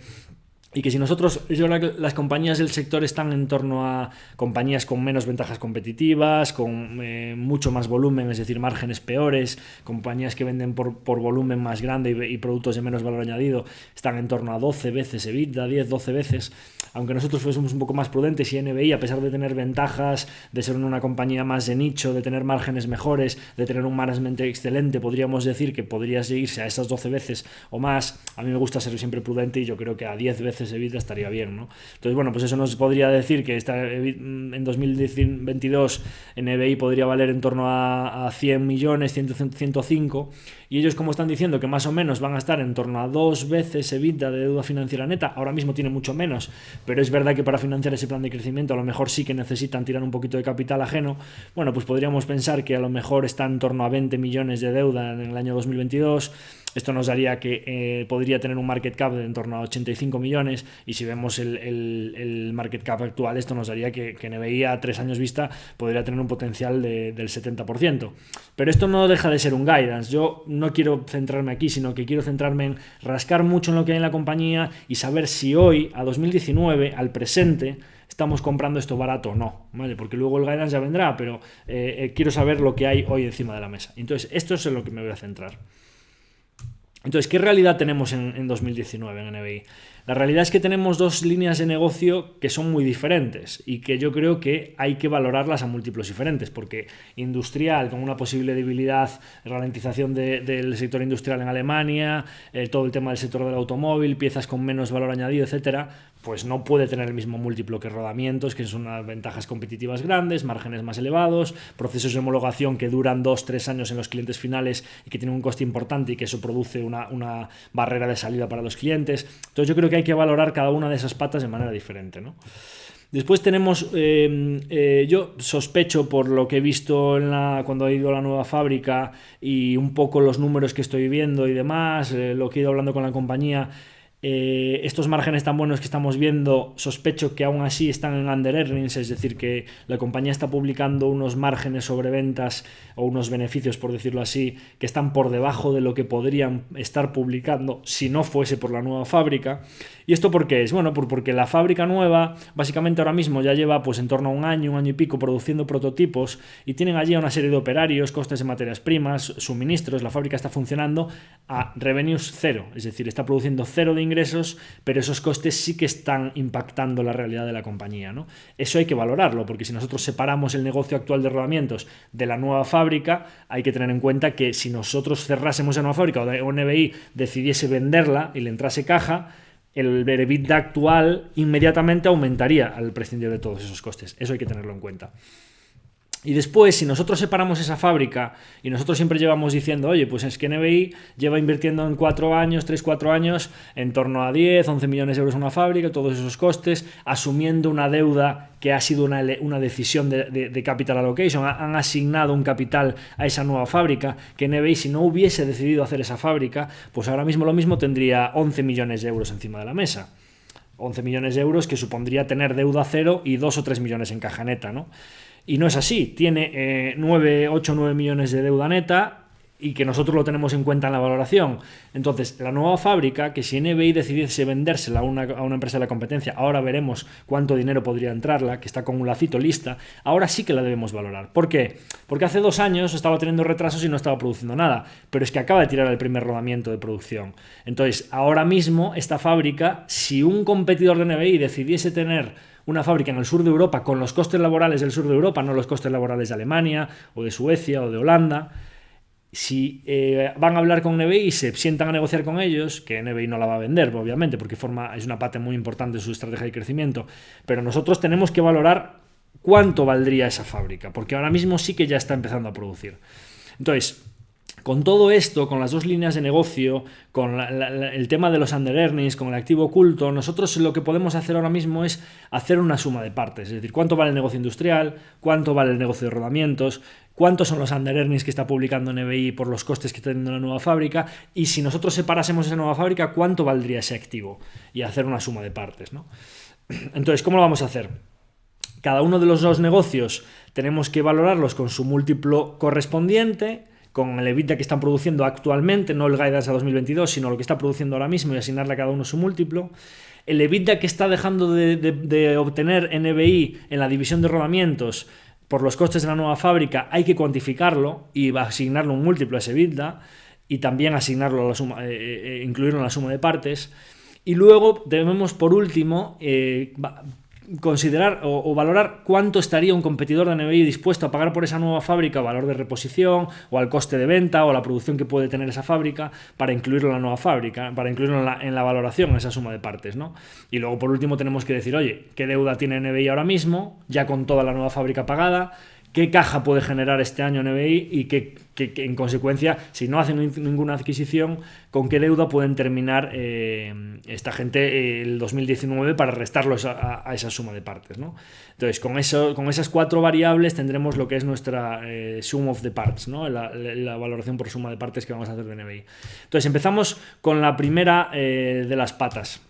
Y que si nosotros, yo creo que las compañías del sector están en torno a compañías con menos ventajas competitivas, con mucho más volumen, es decir, márgenes peores, compañías que venden por volumen más grande y productos de menos valor añadido, están en torno a 12 veces EBITDA, 10-12 veces, aunque nosotros fuésemos un poco más prudentes y NBI, a pesar de tener ventajas, de ser una compañía más de nicho, de tener márgenes mejores, de tener un management excelente, podríamos decir que podría seguirse a esas 12 veces o más. A mí me gusta ser siempre prudente y yo creo que a 10 veces EBITDA estaría bien, ¿no? Entonces, bueno, pues eso nos podría decir que en 2022 NBI podría valer en torno a 100 millones, 105, y ellos, como están diciendo que más o menos van a estar en torno a 2 veces EBITDA de deuda financiera neta, ahora mismo tiene mucho menos, pero es verdad que para financiar ese plan de crecimiento a lo mejor sí que necesitan tirar un poquito de capital ajeno. Bueno, pues podríamos pensar que a lo mejor está en torno a 20 millones de deuda en el año 2022. Esto nos daría que podría tener un market cap de en torno a 85 millones, y si vemos el market cap actual, esto nos daría que NBI a 3 años vista podría tener un potencial del 70%. Pero esto no deja de ser un guidance. Yo no quiero centrarme aquí, sino que quiero centrarme en rascar mucho en lo que hay en la compañía y saber si hoy, a 2019, al presente, estamos comprando esto barato o no, ¿vale? Porque luego el guidance ya vendrá, pero quiero saber lo que hay hoy encima de la mesa. Entonces, esto es en lo que me voy a centrar. Entonces, ¿qué realidad tenemos en 2019 en NBI? La realidad es que tenemos dos líneas de negocio que son muy diferentes y que yo creo que hay que valorarlas a múltiplos diferentes, porque industrial, con una posible debilidad, ralentización del sector industrial en Alemania, todo el tema del sector del automóvil, piezas con menos valor añadido, etcétera, pues no puede tener el mismo múltiplo que rodamientos, que son unas ventajas competitivas grandes, márgenes más elevados, procesos de homologación que duran 2-3 años en los clientes finales y que tienen un coste importante y que eso produce una barrera de salida para los clientes. Entonces yo creo que hay que valorar cada una de esas patas de manera diferente, ¿no? Después tenemos, yo sospecho por lo que he visto cuando he ido a la nueva fábrica y un poco los números que estoy viendo y demás, lo que he ido hablando con la compañía, estos márgenes tan buenos que estamos viendo, sospecho que aún así están en under earnings, es decir, que la compañía está publicando unos márgenes sobre ventas o unos beneficios, por decirlo así, que están por debajo de lo que podrían estar publicando si no fuese por la nueva fábrica. ¿Y esto por qué es? Bueno, porque la fábrica nueva básicamente ahora mismo ya lleva pues en torno a un año y pico produciendo prototipos y tienen allí una serie de operarios, costes de materias primas, suministros. La fábrica está funcionando a revenues cero, es decir, está produciendo cero de ingresos, pero esos costes sí que están impactando la realidad de la compañía, ¿no? Eso hay que valorarlo, porque si nosotros separamos el negocio actual de rodamientos de la nueva fábrica, hay que tener en cuenta que si nosotros cerrásemos la nueva fábrica o NBI decidiese venderla y le entrase caja, el EBITDA actual inmediatamente aumentaría al prescindir de todos esos costes. Eso hay que tenerlo en cuenta. Y después, si nosotros separamos esa fábrica y nosotros siempre llevamos diciendo, oye, pues es que NBI lleva invirtiendo en 4 años, 3-4 años, en torno a 10-11 millones de euros en una fábrica, todos esos costes, asumiendo una deuda que ha sido una decisión de capital allocation, han asignado un capital a esa nueva fábrica, que NBI, si no hubiese decidido hacer esa fábrica, pues ahora mismo lo mismo tendría 11 millones de euros encima de la mesa. 11 millones de euros que supondría tener deuda cero y 2 o 3 millones en caja neta, ¿no? Y no es así, tiene 8 o 9 millones de deuda neta y que nosotros lo tenemos en cuenta en la valoración. Entonces, la nueva fábrica, que si NBI decidiese vendérsela a una empresa de la competencia, ahora veremos cuánto dinero podría entrarla, que está con un lacito lista, ahora sí que la debemos valorar. ¿Por qué? Porque hace 2 años estaba teniendo retrasos y no estaba produciendo nada, pero es que acaba de tirar el primer rodamiento de producción. Entonces, ahora mismo, esta fábrica, si un competidor de NBI decidiese tener una fábrica en el sur de Europa con los costes laborales del sur de Europa, no los costes laborales de Alemania o de Suecia o de Holanda, si van a hablar con NBI y se sientan a negociar con ellos, que NBI no la va a vender, obviamente, porque es una parte muy importante de su estrategia de crecimiento, pero nosotros tenemos que valorar cuánto valdría esa fábrica, porque ahora mismo sí que ya está empezando a producir. Entonces, Con todo esto, con las dos líneas de negocio, con el tema de los under earnings, con el activo oculto, nosotros lo que podemos hacer ahora mismo es hacer una suma de partes. Es decir, cuánto vale el negocio industrial, cuánto vale el negocio de rodamientos, cuántos son los under earnings que está publicando NBI por los costes que está teniendo la nueva fábrica, y si nosotros separásemos esa nueva fábrica, cuánto valdría ese activo, y hacer una suma de partes, ¿no? Entonces, ¿cómo lo vamos a hacer? Cada uno de los dos negocios tenemos que valorarlos con su múltiplo correspondiente, con el EBITDA que están produciendo actualmente, no el guidance a 2022, sino lo que está produciendo ahora mismo, y asignarle a cada uno su múltiplo. El EBITDA que está dejando de obtener NBI en la división de rodamientos por los costes de la nueva fábrica, hay que cuantificarlo y asignarle un múltiplo a ese EBITDA, y también asignarlo a la suma, incluirlo en la suma de partes. Y luego debemos, por último, considerar o valorar cuánto estaría un competidor de NBI dispuesto a pagar por esa nueva fábrica, valor de reposición o al coste de venta o la producción que puede tener esa fábrica, para incluirlo en la nueva fábrica, para incluirlo en la valoración, en esa suma de partes, ¿no? Y luego, por último, tenemos que decir, oye, ¿qué deuda tiene NBI ahora mismo, ya con toda la nueva fábrica pagada? ¿Qué caja puede generar este año NBI? Y que en consecuencia, si no hacen ninguna adquisición, ¿con qué deuda pueden terminar esta gente el 2019 para restarlos a esa suma de partes, ¿no? Entonces, con esas cuatro variables tendremos lo que es nuestra sum of the parts, ¿no? La valoración por suma de partes que vamos a hacer de NBI. Entonces, empezamos con la primera de las patas.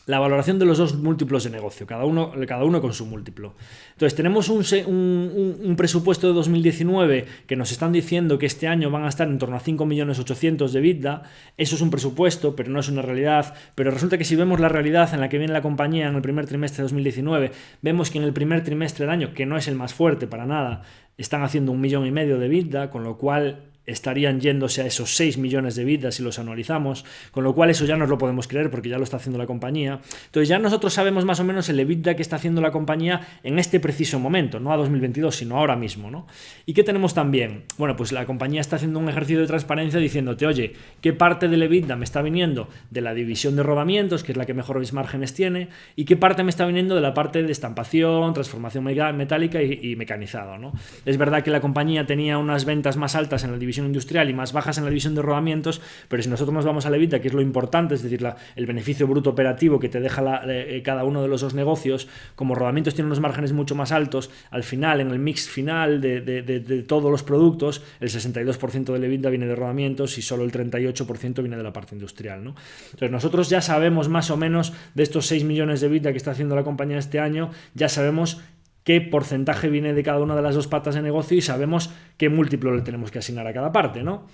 La valoración de los dos múltiplos de negocio, cada uno con su múltiplo. Entonces, tenemos un presupuesto de 2019 que nos están diciendo que este año van a estar en torno a 5.800.000 de EBITDA. Eso es un presupuesto, pero no es una realidad. Pero resulta que si vemos la realidad en la que viene la compañía en el primer trimestre de 2019, vemos que en el primer trimestre del año, que no es el más fuerte para nada, están haciendo 1,5 millones de EBITDA, con lo cual estarían yéndose a esos 6 millones de EBITDA si los anualizamos, con lo cual eso ya nos lo podemos creer porque ya lo está haciendo la compañía. Entonces ya nosotros sabemos más o menos el EBITDA que está haciendo la compañía en este preciso momento, no a 2022, sino ahora mismo, ¿no? ¿Y qué tenemos también? Bueno, pues la compañía está haciendo un ejercicio de transparencia diciéndote, oye, ¿qué parte del EBITDA me está viniendo de la división de rodamientos, que es la que mejores márgenes tiene, y qué parte me está viniendo de la parte de estampación, transformación metálica y mecanizado, ¿no? Es verdad que la compañía tenía unas ventas más altas en la división industrial y más bajas en la división de rodamientos, pero si nosotros nos vamos a la EBITDA, que es lo importante, es decir, el beneficio bruto operativo que te deja cada uno de los dos negocios, como rodamientos tiene unos márgenes mucho más altos, al final, en el mix final de todos los productos, el 62% del EBITDA viene de rodamientos y solo el 38% viene de la parte industrial, ¿no? Entonces nosotros ya sabemos más o menos de estos 6 millones de EBITDA que está haciendo la compañía este año, ya sabemos qué porcentaje viene de cada una de las dos patas de negocio y sabemos qué múltiplo le tenemos que asignar a cada parte, ¿no?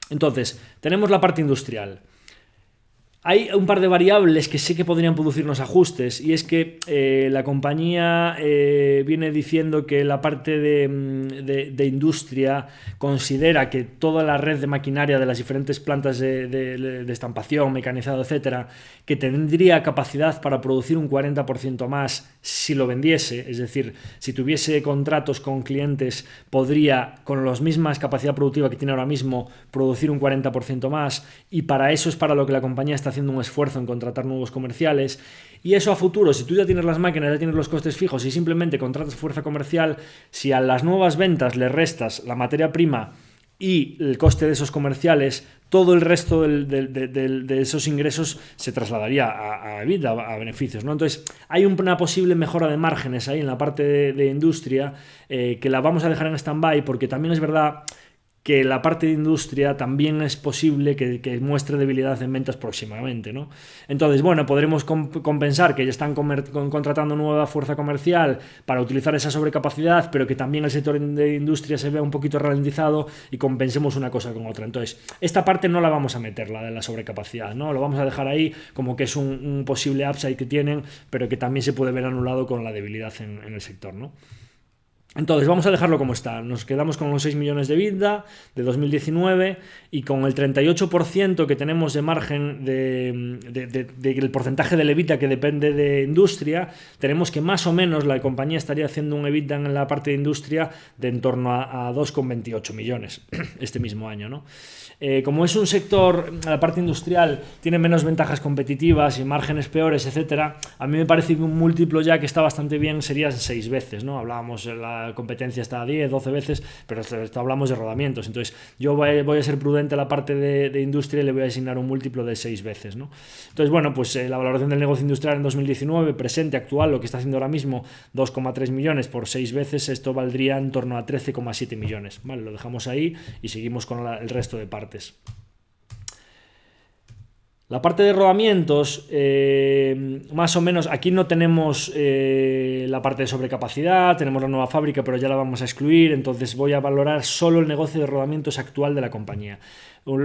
Entonces, tenemos la parte industrial. Hay un par de variables que sí que podrían producirnos ajustes, y es que la compañía viene diciendo que la parte de industria considera que toda la red de maquinaria de las diferentes plantas de estampación, mecanizado, etcétera, que tendría capacidad para producir un 40% más si lo vendiese, es decir, si tuviese contratos con clientes, podría, con la misma capacidad productiva que tiene ahora mismo, producir un 40% más, y para eso es para lo que la compañía está haciendo un esfuerzo en contratar nuevos comerciales. Y eso a futuro, si tú ya tienes las máquinas, ya tienes los costes fijos y simplemente contratas fuerza comercial, si a las nuevas ventas le restas la materia prima y el coste de esos comerciales, todo el resto de esos ingresos se trasladaría a EBITDA, a beneficios, ¿no? Entonces, hay una posible mejora de márgenes ahí en la parte de industria, que la vamos a dejar en stand-by, porque también es verdad que la parte de industria también es posible que muestre debilidad en ventas próximamente, ¿no? Entonces, bueno, podremos compensar que ya están contratando nueva fuerza comercial para utilizar esa sobrecapacidad, pero que también el sector de industria se vea un poquito ralentizado y compensemos una cosa con otra. Entonces, esta parte no la vamos a meter, la de la sobrecapacidad, ¿no? Lo vamos a dejar ahí como que es un posible upside que tienen, pero que también se puede ver anulado con la debilidad en el sector, ¿no? Entonces vamos a dejarlo como está, nos quedamos con los 6 millones de EBITDA de 2019 y con el 38% que tenemos de margen del porcentaje del EBITDA que depende de industria, tenemos que más o menos la compañía estaría haciendo un EBITDA en la parte de industria de en torno a 2,28 millones este mismo año, ¿no? Como es un sector, la parte industrial tiene menos ventajas competitivas y márgenes peores, etcétera, a mí me parece que un múltiplo ya que está bastante bien sería 6 veces, ¿no? Hablábamos la competencia está a 10, 12 veces, pero esto hablamos de rodamientos. Entonces yo voy a ser prudente a la parte de industria y le voy a asignar un múltiplo de 6 veces, ¿no? Entonces, bueno, pues la valoración del negocio industrial en 2019, presente, actual, lo que está haciendo ahora mismo, 2,3 millones por 6 veces, esto valdría en torno a 13,7 millones, ¿vale? Lo dejamos ahí y seguimos con el resto de partes. La parte de rodamientos, más o menos, aquí no tenemos la parte de sobrecapacidad, tenemos la nueva fábrica, pero ya la vamos a excluir, entonces voy a valorar solo el negocio de rodamientos actual de la compañía.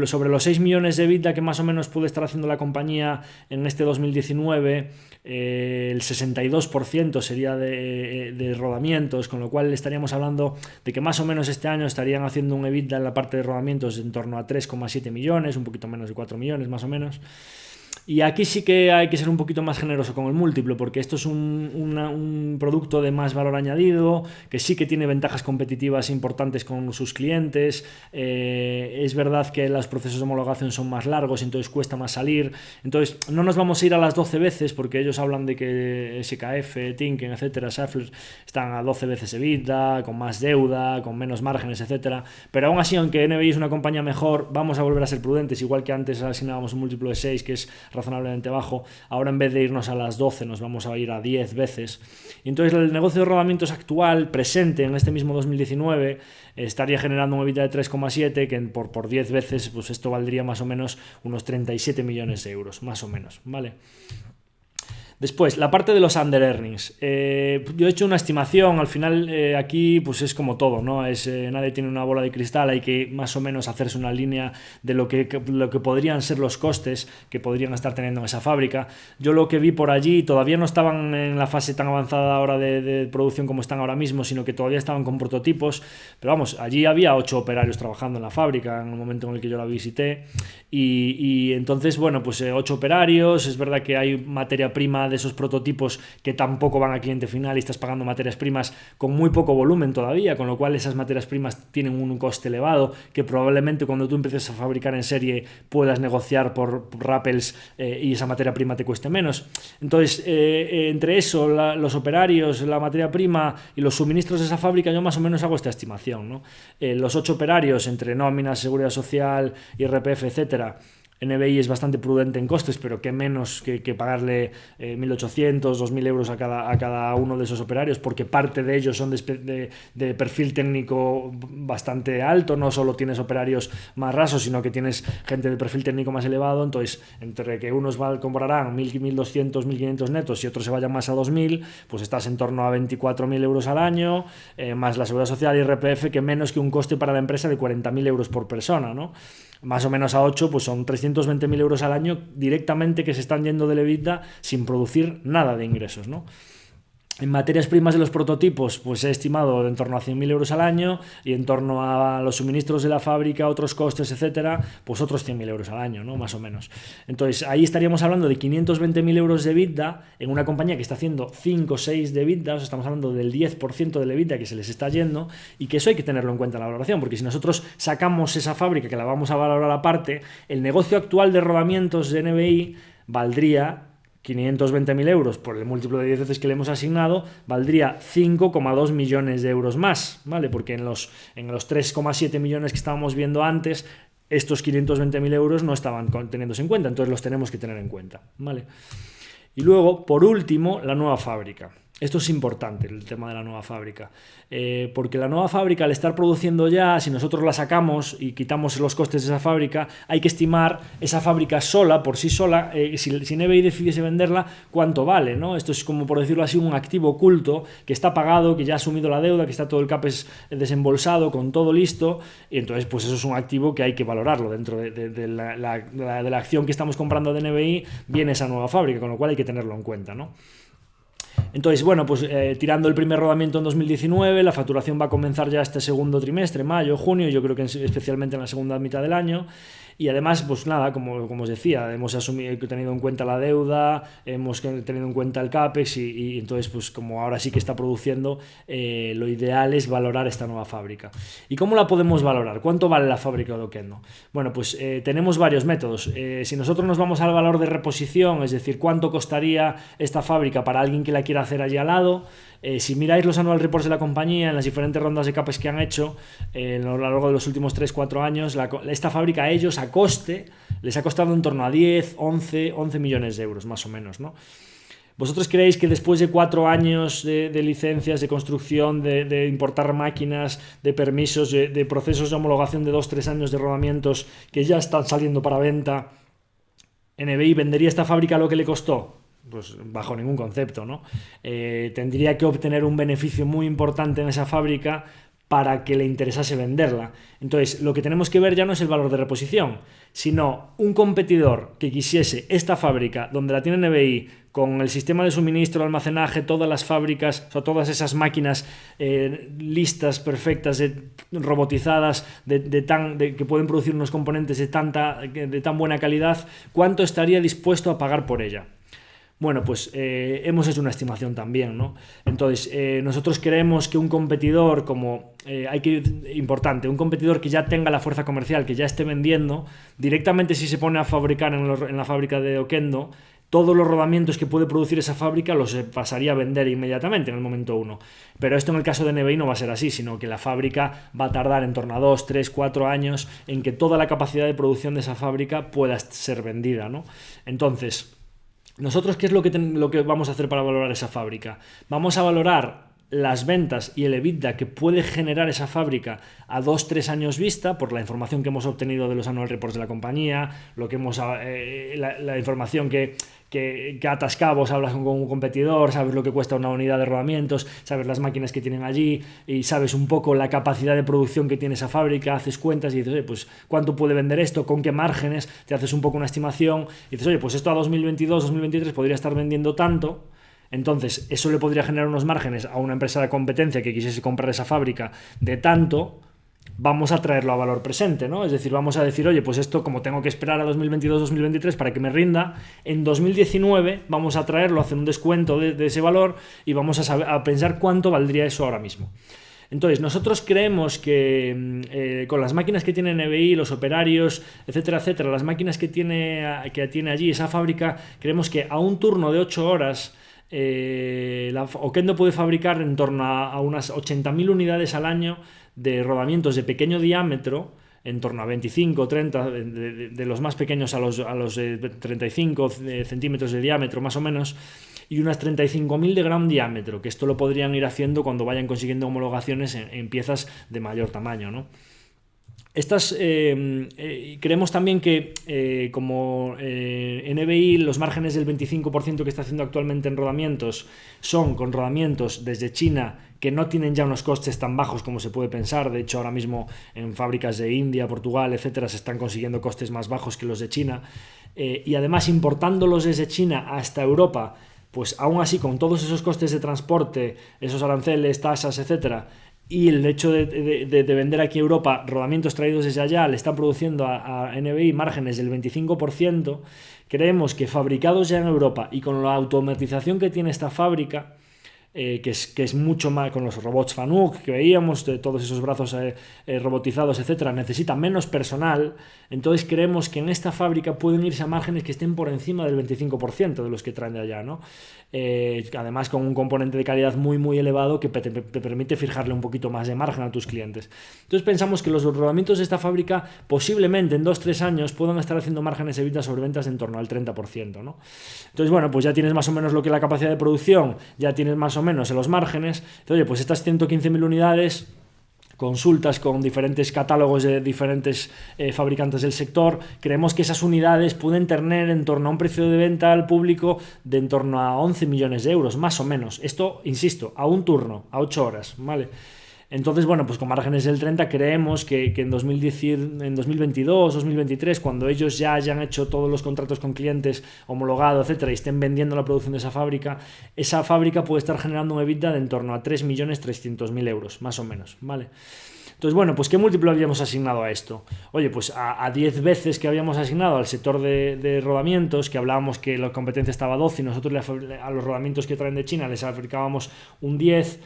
Sobre los 6 millones de EBITDA que más o menos puede estar haciendo la compañía en este 2019, el 62% sería de rodamientos, con lo cual estaríamos hablando de que más o menos este año estarían haciendo un EBITDA en la parte de rodamientos en torno a 3,7 millones, un poquito menos de 4 millones más o menos. Y aquí sí que hay que ser un poquito más generoso con el múltiplo, porque esto es un producto de más valor añadido, que sí que tiene ventajas competitivas importantes con sus clientes. Es verdad que los procesos de homologación son más largos, entonces cuesta más salir. Entonces no nos vamos a ir a las 12 veces, porque ellos hablan de que SKF, Tinken, etcétera, Schaeffler están a 12 veces EBITDA, con más deuda, con menos márgenes, etcétera. Pero aún así, aunque NBI es una compañía mejor, vamos a volver a ser prudentes, igual que antes asignábamos un múltiplo de 6, que es razonablemente bajo. Ahora, en vez de irnos a las 12, nos vamos a ir a 10 veces. Y entonces el negocio de rodamientos actual, presente en este mismo 2019, estaría generando un EBITDA de 3,7, que por 10 veces, pues esto valdría más o menos unos 37 millones de euros, más o menos, ¿vale? Después, la parte de los under earnings. Yo he hecho una estimación, al final aquí pues es como todo, ¿no? Nadie tiene una bola de cristal, hay que más o menos hacerse una línea de lo que podrían ser los costes que podrían estar teniendo en esa fábrica. Yo lo que vi por allí, todavía no estaban en la fase tan avanzada ahora de producción como están ahora mismo, sino que todavía estaban con prototipos, pero vamos, allí había 8 operarios trabajando en la fábrica en el momento en el que yo la visité, y entonces, bueno, pues 8 operarios, es verdad que hay materia prima de esos prototipos que tampoco van al cliente final y estás pagando materias primas con muy poco volumen todavía, con lo cual esas materias primas tienen un coste elevado que probablemente cuando tú empieces a fabricar en serie puedas negociar por rappels y esa materia prima te cueste menos. Entonces, entre eso, los operarios, la materia prima y los suministros de esa fábrica, yo más o menos hago esta estimación, ¿no? Los 8 operarios entre nóminas, seguridad social, IRPF, etcétera. NBI es bastante prudente en costes, pero que menos que pagarle 1.800, 2.000 euros a cada uno de esos operarios, porque parte de ellos son de perfil técnico bastante alto. No solo tienes operarios más rasos, sino que tienes gente de perfil técnico más elevado. Entonces, entre que unos comprarán 1.200, 1.500 netos y otros se vayan más a 2.000, pues estás en torno a 24.000 euros al año, más la seguridad social y IRPF, que menos que un coste para la empresa de 40.000 euros por persona, ¿no? Más o menos a 8, pues son 320.000 euros al año directamente que se están yendo del EBITDA sin producir nada de ingresos, ¿no? En materias primas de los prototipos, pues he estimado en torno a 100.000 euros al año, y en torno a los suministros de la fábrica, otros costes, etcétera, pues otros 100.000 euros al año, ¿no? Más o menos. Entonces, ahí estaríamos hablando de 520.000 euros de EBITDA en una compañía que está haciendo 5 o 6 de EBITDA, o sea, estamos hablando del 10% del EBITDA que se les está yendo, y que eso hay que tenerlo en cuenta en la valoración, porque si nosotros sacamos esa fábrica, que la vamos a valorar aparte, el negocio actual de rodamientos de NBI valdría 520.000 euros por el múltiplo de 10 veces que le hemos asignado, valdría 5,2 millones de euros más, ¿vale? Porque en los 3,7 millones que estábamos viendo antes, estos 520.000 euros no estaban teniéndose en cuenta, entonces los tenemos que tener en cuenta, ¿vale? Y luego, por último, la nueva fábrica. Esto es importante, el tema de la nueva fábrica, porque la nueva fábrica, al estar produciendo ya, si nosotros la sacamos y quitamos los costes de esa fábrica, hay que estimar esa fábrica sola, por sí sola, si NBI decidiese venderla, cuánto vale, ¿no? Esto es, como por decirlo así, un activo oculto que está pagado, que ya ha asumido la deuda, que está todo el CAPEX desembolsado, con todo listo, y entonces pues eso es un activo que hay que valorarlo dentro de la acción que estamos comprando de NBI. Viene esa nueva fábrica, con lo cual hay que tenerlo en cuenta, ¿no? Entonces, bueno, pues tirando el primer rodamiento en 2019, la facturación va a comenzar ya este segundo trimestre, mayo, junio, yo creo que especialmente en la segunda mitad del año. Y además, pues nada, como os decía, hemos tenido en cuenta la deuda, hemos tenido en cuenta el CAPEX y entonces, pues como ahora sí que está produciendo, lo ideal es valorar esta nueva fábrica. ¿Y cómo la podemos valorar? ¿Cuánto vale la fábrica de Oquendo? Bueno, pues tenemos varios métodos. Si nosotros nos vamos al valor de reposición, es decir, cuánto costaría esta fábrica para alguien que la quiera hacer allí al lado, si miráis los annual reports de la compañía en las diferentes rondas de CAPEX que han hecho a lo largo de los últimos 3-4 años, esta fábrica a ellos a coste les ha costado en torno a 11 millones de euros más o menos, ¿no? ¿Vosotros creéis que después de 4 años de licencias, de construcción, de importar máquinas, de permisos, de procesos de homologación de 2-3 años de rodamientos que ya están saliendo para venta, NBI vendería esta fábrica lo que le costó? Pues bajo ningún concepto, ¿no? Tendría que obtener un beneficio muy importante en esa fábrica para que le interesase venderla. Entonces, lo que tenemos que ver ya no es el valor de reposición, sino un competidor que quisiese esta fábrica donde la tiene NBI, con el sistema de suministro, almacenaje, todas las fábricas, o sea, todas esas máquinas listas, perfectas, robotizadas, que pueden producir unos componentes de tan buena calidad, ¿cuánto estaría dispuesto a pagar por ella? Bueno, pues hemos hecho una estimación también, ¿no? Entonces, nosotros creemos que un competidor un competidor que ya tenga la fuerza comercial, que ya esté vendiendo, directamente si se pone a fabricar en la fábrica de Oquendo, todos los rodamientos que puede producir esa fábrica los pasaría a vender inmediatamente en el momento 1. Pero esto en el caso de NBI no va a ser así, sino que la fábrica va a tardar en torno a 2, 3, 4 años en que toda la capacidad de producción de esa fábrica pueda ser vendida, ¿no? Entonces, nosotros, ¿qué es lo que vamos a hacer para valorar esa fábrica? Vamos a valorar las ventas y el EBITDA que puede generar esa fábrica a 2-3 años vista, por la información que hemos obtenido de los annual reports de la compañía, la información que atas cabos, hablas con un competidor, sabes lo que cuesta una unidad de rodamientos, sabes las máquinas que tienen allí y sabes un poco la capacidad de producción que tiene esa fábrica, haces cuentas y dices, oye, pues ¿cuánto puede vender esto? ¿Con qué márgenes? Te haces un poco una estimación y dices, oye, pues esto a 2022, 2023 podría estar vendiendo tanto. Entonces, eso le podría generar unos márgenes a una empresa de competencia que quisiese comprar esa fábrica de tanto. Vamos a traerlo a valor presente, ¿no? Es decir, vamos a decir, oye, pues esto como tengo que esperar a 2022-2023 para que me rinda, en 2019 vamos a traerlo, hacer un descuento de ese valor y vamos a pensar cuánto valdría eso ahora mismo. Entonces, nosotros creemos que con las máquinas que tiene NBI, los operarios, etcétera, etcétera, las máquinas que tiene allí esa fábrica, creemos que a un turno de 8 horas Oquendo puede fabricar en torno a unas 80.000 unidades al año de rodamientos de pequeño diámetro, en torno a 25, 30, de los más pequeños a los 35 centímetros de diámetro más o menos, y unas 35.000 de gran diámetro, que esto lo podrían ir haciendo cuando vayan consiguiendo homologaciones en piezas de mayor tamaño, ¿no? Creemos también que como NBI, los márgenes del 25% que está haciendo actualmente en rodamientos son con rodamientos desde China que no tienen ya unos costes tan bajos como se puede pensar. De hecho, ahora mismo en fábricas de India, Portugal, etcétera, se están consiguiendo costes más bajos que los de China. Y además, importándolos desde China hasta Europa, pues aún así, con todos esos costes de transporte, esos aranceles, tasas, etcétera, y el hecho de vender aquí a Europa rodamientos traídos desde allá le está produciendo a NBI márgenes del 25%, creemos que fabricados ya en Europa y con la automatización que tiene esta fábrica, que es mucho más, con los robots Fanuc que veíamos, de todos esos brazos robotizados, etcétera, necesita menos personal. Entonces creemos que en esta fábrica pueden irse a márgenes que estén por encima del 25% de los que traen de allá, ¿no? Además con un componente de calidad muy muy elevado que te permite fijarle un poquito más de margen a tus clientes. Entonces pensamos que los rodamientos de esta fábrica posiblemente en 2-3 años puedan estar haciendo márgenes EBITDA sobre ventas en torno al 30%, ¿no? Entonces, bueno, pues ya tienes más o menos lo que es la capacidad de producción, ya tienes más o menos en los márgenes. Entonces, oye, pues estas 115.000 unidades, consultas con diferentes catálogos de diferentes fabricantes del sector, creemos que esas unidades pueden tener en torno a un precio de venta al público de en torno a 11 millones de euros, más o menos. Esto, insisto, a un turno, a 8 horas, ¿vale? Entonces, bueno, pues con márgenes del 30 creemos que en 2022, 2023, cuando ellos ya hayan hecho todos los contratos con clientes homologados, etcétera, y estén vendiendo la producción de esa fábrica puede estar generando un EBITDA de en torno a 3.300.000 euros, más o menos, ¿vale? Entonces, bueno, pues ¿qué múltiplo habíamos asignado a esto? Oye, pues a 10 veces que habíamos asignado al sector de rodamientos, que hablábamos que la competencia estaba a 12 y nosotros a los rodamientos que traen de China les fabricábamos un 10.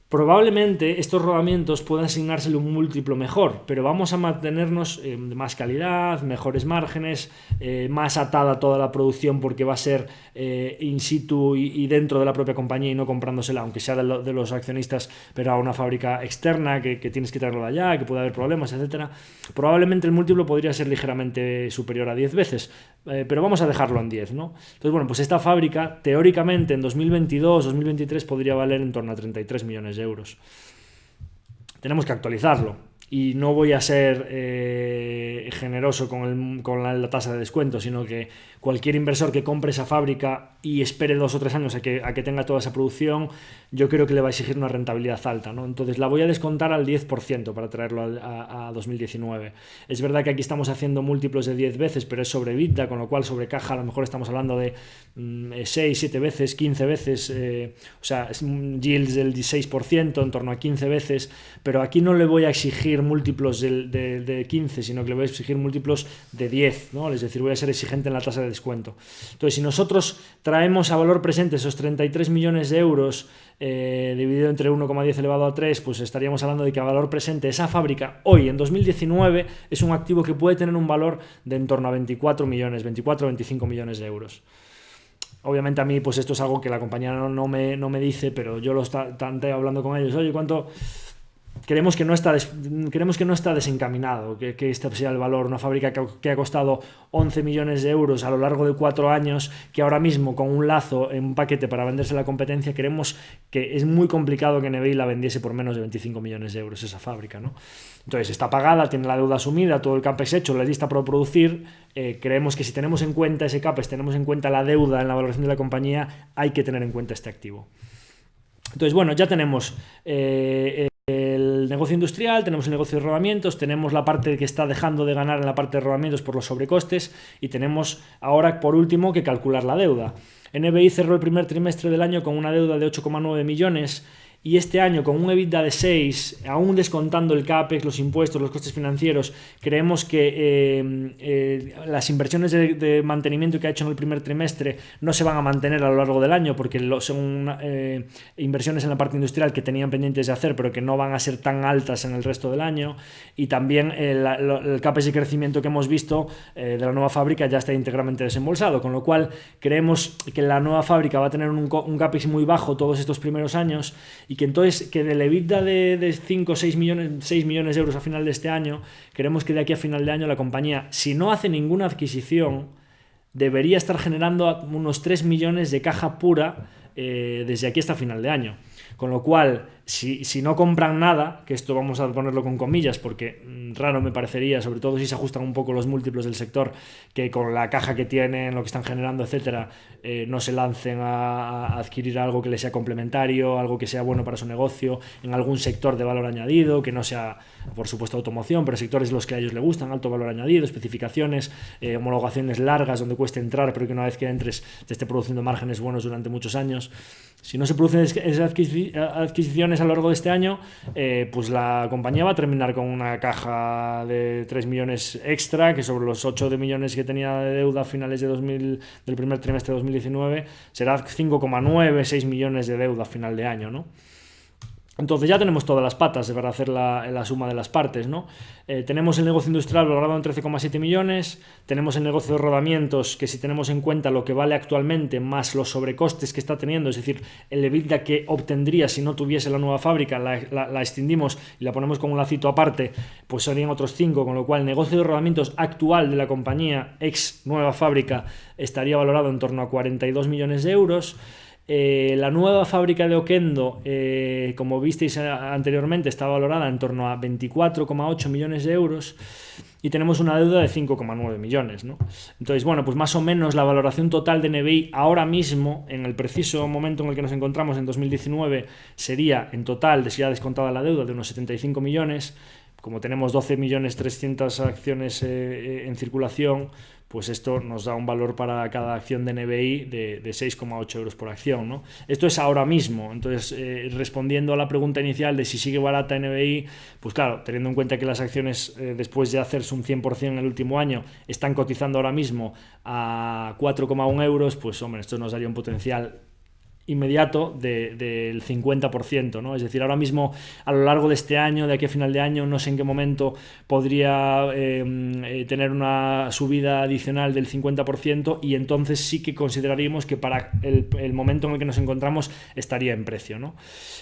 Probablemente estos rodamientos puedan asignársele un múltiplo mejor, pero vamos a mantenernos de más calidad, mejores márgenes, más atada toda la producción porque va a ser in situ y dentro de la propia compañía y no comprándosela, aunque sea de los accionistas, pero a una fábrica externa que tienes que traerlo de allá, que puede haber problemas, etcétera. Probablemente el múltiplo podría ser ligeramente superior a 10 veces, pero vamos a dejarlo en 10, ¿no? Entonces, bueno, pues esta fábrica teóricamente en 2022, 2023 podría valer en torno a 33 millones de euros. Tenemos que actualizarlo y no voy a ser generoso con la tasa de descuento, sino que cualquier inversor que compre esa fábrica y espere 2 o 3 años a que tenga toda esa producción, yo creo que le va a exigir una rentabilidad alta, ¿no? Entonces la voy a descontar al 10% para traerlo a 2019. Es verdad que aquí estamos haciendo múltiplos de 10 veces, pero es sobre EBITDA, con lo cual sobre caja a lo mejor estamos hablando de 6, 7 veces, 15 veces, o sea, es un yields del 16%, en torno a 15 veces, pero aquí no le voy a exigir múltiplos de 15, sino que le voy a exigir múltiplos de 10, ¿no? Es decir, voy a ser exigente en la tasa de descuento. Entonces, si nosotros traemos a valor presente esos 33 millones de euros dividido entre 1,10 elevado a 3, pues estaríamos hablando de que a valor presente esa fábrica hoy en 2019 es un activo que puede tener un valor de en torno a 24 millones, 24 o 25 millones de euros. Obviamente a mí pues esto es algo que la compañía no me dice, pero yo lo tanteo hablando con ellos. Oye, ¿cuánto? Creemos que no está desencaminado, que este sea el valor. Una fábrica que ha costado 11 millones de euros a lo largo de 4 años, que ahora mismo con un lazo en un paquete para venderse a la competencia, creemos que es muy complicado que Navei la vendiese por menos de 25 millones de euros esa fábrica, ¿no? Entonces está pagada, tiene la deuda asumida, todo el CAPEX hecho, la lista para producir. Creemos que si tenemos en cuenta ese CAPEX, tenemos en cuenta la deuda en la valoración de la compañía, hay que tener en cuenta este activo. Entonces, bueno, ya tenemos el negocio industrial, tenemos el negocio de rodamientos, tenemos la parte que está dejando de ganar en la parte de rodamientos por los sobrecostes y tenemos ahora, por último, que calcular la deuda. NBI cerró el primer trimestre del año con una deuda de 8,9 millones y este año con un EBITDA de 6, aún descontando el CAPEX, los impuestos, los costes financieros, creemos que las inversiones de mantenimiento que ha hecho en el primer trimestre no se van a mantener a lo largo del año porque son inversiones en la parte industrial que tenían pendientes de hacer pero que no van a ser tan altas en el resto del año, y también el CAPEX de crecimiento que hemos visto de la nueva fábrica ya está íntegramente desembolsado, con lo cual creemos que la nueva fábrica va a tener un CAPEX muy bajo todos estos primeros años y que entonces que del EBITDA de 5 o 6 millones de euros a final de este año, creemos que de aquí a final de año la compañía, si no hace ninguna adquisición, debería estar generando unos 3 millones de caja pura desde aquí hasta final de año. Con lo cual, si no compran nada, que esto vamos a ponerlo con comillas porque raro me parecería, sobre todo si se ajustan un poco los múltiplos del sector, que con la caja que tienen, lo que están generando, etcétera, no se lancen a adquirir algo que les sea complementario, algo que sea bueno para su negocio, en algún sector de valor añadido, que no sea, por supuesto, automoción, pero sectores los que a ellos les gustan, alto valor añadido, especificaciones, homologaciones largas donde cueste entrar, pero que una vez que entres te esté produciendo márgenes buenos durante muchos años. Si no se producen esas adquisiciones a lo largo de este año, pues la compañía va a terminar con una caja de 3 millones extra, que sobre los 8 millones que tenía de deuda a finales del primer trimestre de 2019, será 5,9, 6 millones de deuda a final de año, ¿no? Entonces ya tenemos todas las patas para hacer la suma de las partes, ¿no? Tenemos el negocio industrial valorado en 13,7 millones, tenemos el negocio de rodamientos que si tenemos en cuenta lo que vale actualmente más los sobrecostes que está teniendo, es decir, el EBITDA que obtendría si no tuviese la nueva fábrica, la extendimos y la ponemos con un lacito aparte, pues serían otros 5, con lo cual el negocio de rodamientos actual de la compañía ex nueva fábrica estaría valorado en torno a 42 millones de euros. La nueva fábrica de Oquendo, como visteis anteriormente, está valorada en torno a 24,8 millones de euros y tenemos una deuda de 5,9 millones, ¿no? Entonces, bueno, pues más o menos la valoración total de NBI ahora mismo, en el preciso momento en el que nos encontramos en 2019, sería en total, ya descontada la deuda, de unos 75 millones. como tenemos 12.300.000 acciones en circulación, pues esto nos da un valor para cada acción de NBI de 6,8 euros por acción, ¿no? Esto es ahora mismo. Entonces, respondiendo a la pregunta inicial de si sigue barata NBI, pues claro, teniendo en cuenta que las acciones, después de hacerse un 100% en el último año, están cotizando ahora mismo a 4,1 euros, pues hombre, esto nos daría un potencial inmediato del 50%, ¿no? Es decir, ahora mismo, a lo largo de este año, de aquí a final de año, no sé en qué momento podría tener una subida adicional del 50%, y entonces sí que consideraríamos que para el momento en el que nos encontramos estaría en precio, ¿no?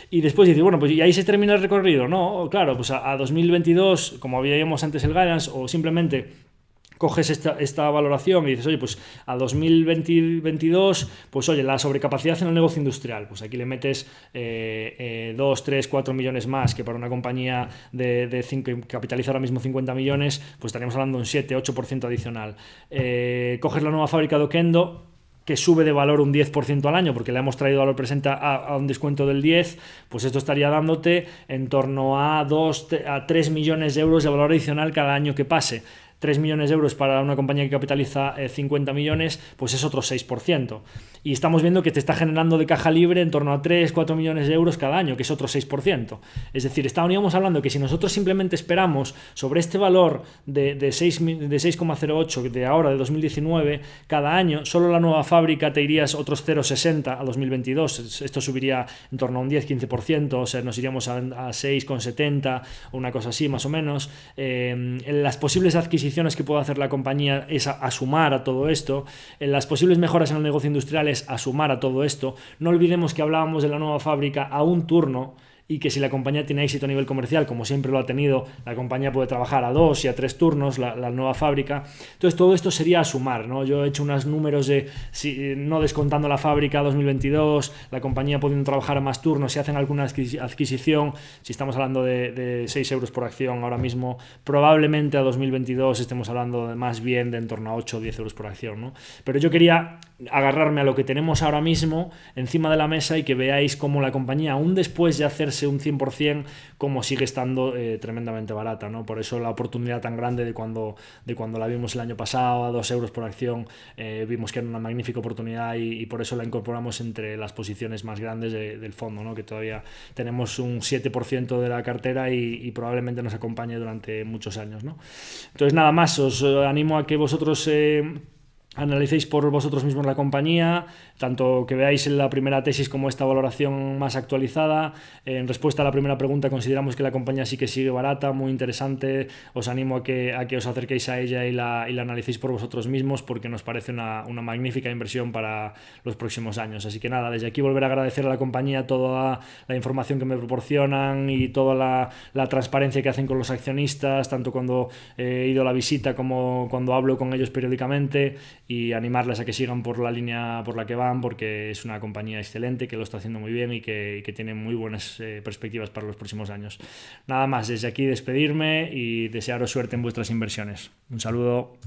Y después dice, bueno, pues ¿y ahí se termina el recorrido? No, claro, pues a 2022, como habíamos antes el guidance, o simplemente coges esta valoración y dices, oye, pues a 2022, pues oye, la sobrecapacidad en el negocio industrial, pues aquí le metes 2, 3, 4 millones más, que para una compañía que capitaliza ahora mismo 50 millones, pues estaríamos hablando de un 7-8% adicional. Coges la nueva fábrica de Oquendo, que sube de valor un 10% al año, porque le hemos traído valor presente a un descuento del 10%, pues esto estaría dándote en torno a 3 millones de euros de valor adicional cada año que pase. 3 millones de euros para una compañía que capitaliza 50 millones, pues es otro 6%. Y estamos viendo que te está generando de caja libre en torno a 3-4 millones de euros cada año, que es otro 6%. Es decir, estábamos hablando que si nosotros simplemente esperamos sobre este valor de 6,08 de ahora, de 2019, cada año, solo la nueva fábrica te irías otros 0,60 a 2022. Esto subiría en torno a un 10-15%, o sea, nos iríamos a 6,70 o una cosa así, más o menos. Las posibles adquisiciones que puede hacer la compañía es a sumar a todo esto. Las posibles mejoras en el negocio industrial es a sumar a todo esto. No olvidemos que hablábamos de la nueva fábrica a un turno, y que si la compañía tiene éxito a nivel comercial, como siempre lo ha tenido, la compañía puede trabajar a 2 y a 3 turnos, la nueva fábrica. Entonces todo esto sería a sumar, ¿no? Yo he hecho unos números de, no descontando la fábrica 2022, la compañía pudiendo trabajar a más turnos, si hacen alguna adquisición, si estamos hablando de 6 euros por acción ahora mismo, probablemente a 2022 estemos hablando de más bien de en torno a 8 o 10 euros por acción, ¿no? Pero yo quería agarrarme a lo que tenemos ahora mismo encima de la mesa y que veáis cómo la compañía, aún después de hacerse un 100%, como sigue estando tremendamente barata, ¿no? Por eso la oportunidad tan grande de cuando la vimos el año pasado a 2 euros por acción, vimos que era una magnífica oportunidad, y por eso la incorporamos entre las posiciones más grandes del fondo, ¿no? Que todavía tenemos un 7% de la cartera y probablemente nos acompañe durante muchos años, ¿no? Entonces nada más, os animo a que vosotros analicéis por vosotros mismos la compañía, tanto que veáis la primera tesis como esta valoración más actualizada. En respuesta a la primera pregunta, consideramos que la compañía sí que sigue barata, muy interesante. Os animo a que os acerquéis a ella y la analicéis por vosotros mismos, porque nos parece una magnífica inversión para los próximos años. Así que nada, desde aquí volver a agradecer a la compañía toda la información que me proporcionan y toda la transparencia que hacen con los accionistas, tanto cuando he ido a la visita como cuando hablo con ellos periódicamente, y animarles a que sigan por la línea por la que van, porque es una compañía excelente, que lo está haciendo muy bien y que tiene muy buenas perspectivas para los próximos años. Nada más, desde aquí despedirme y desearos suerte en vuestras inversiones. Un saludo.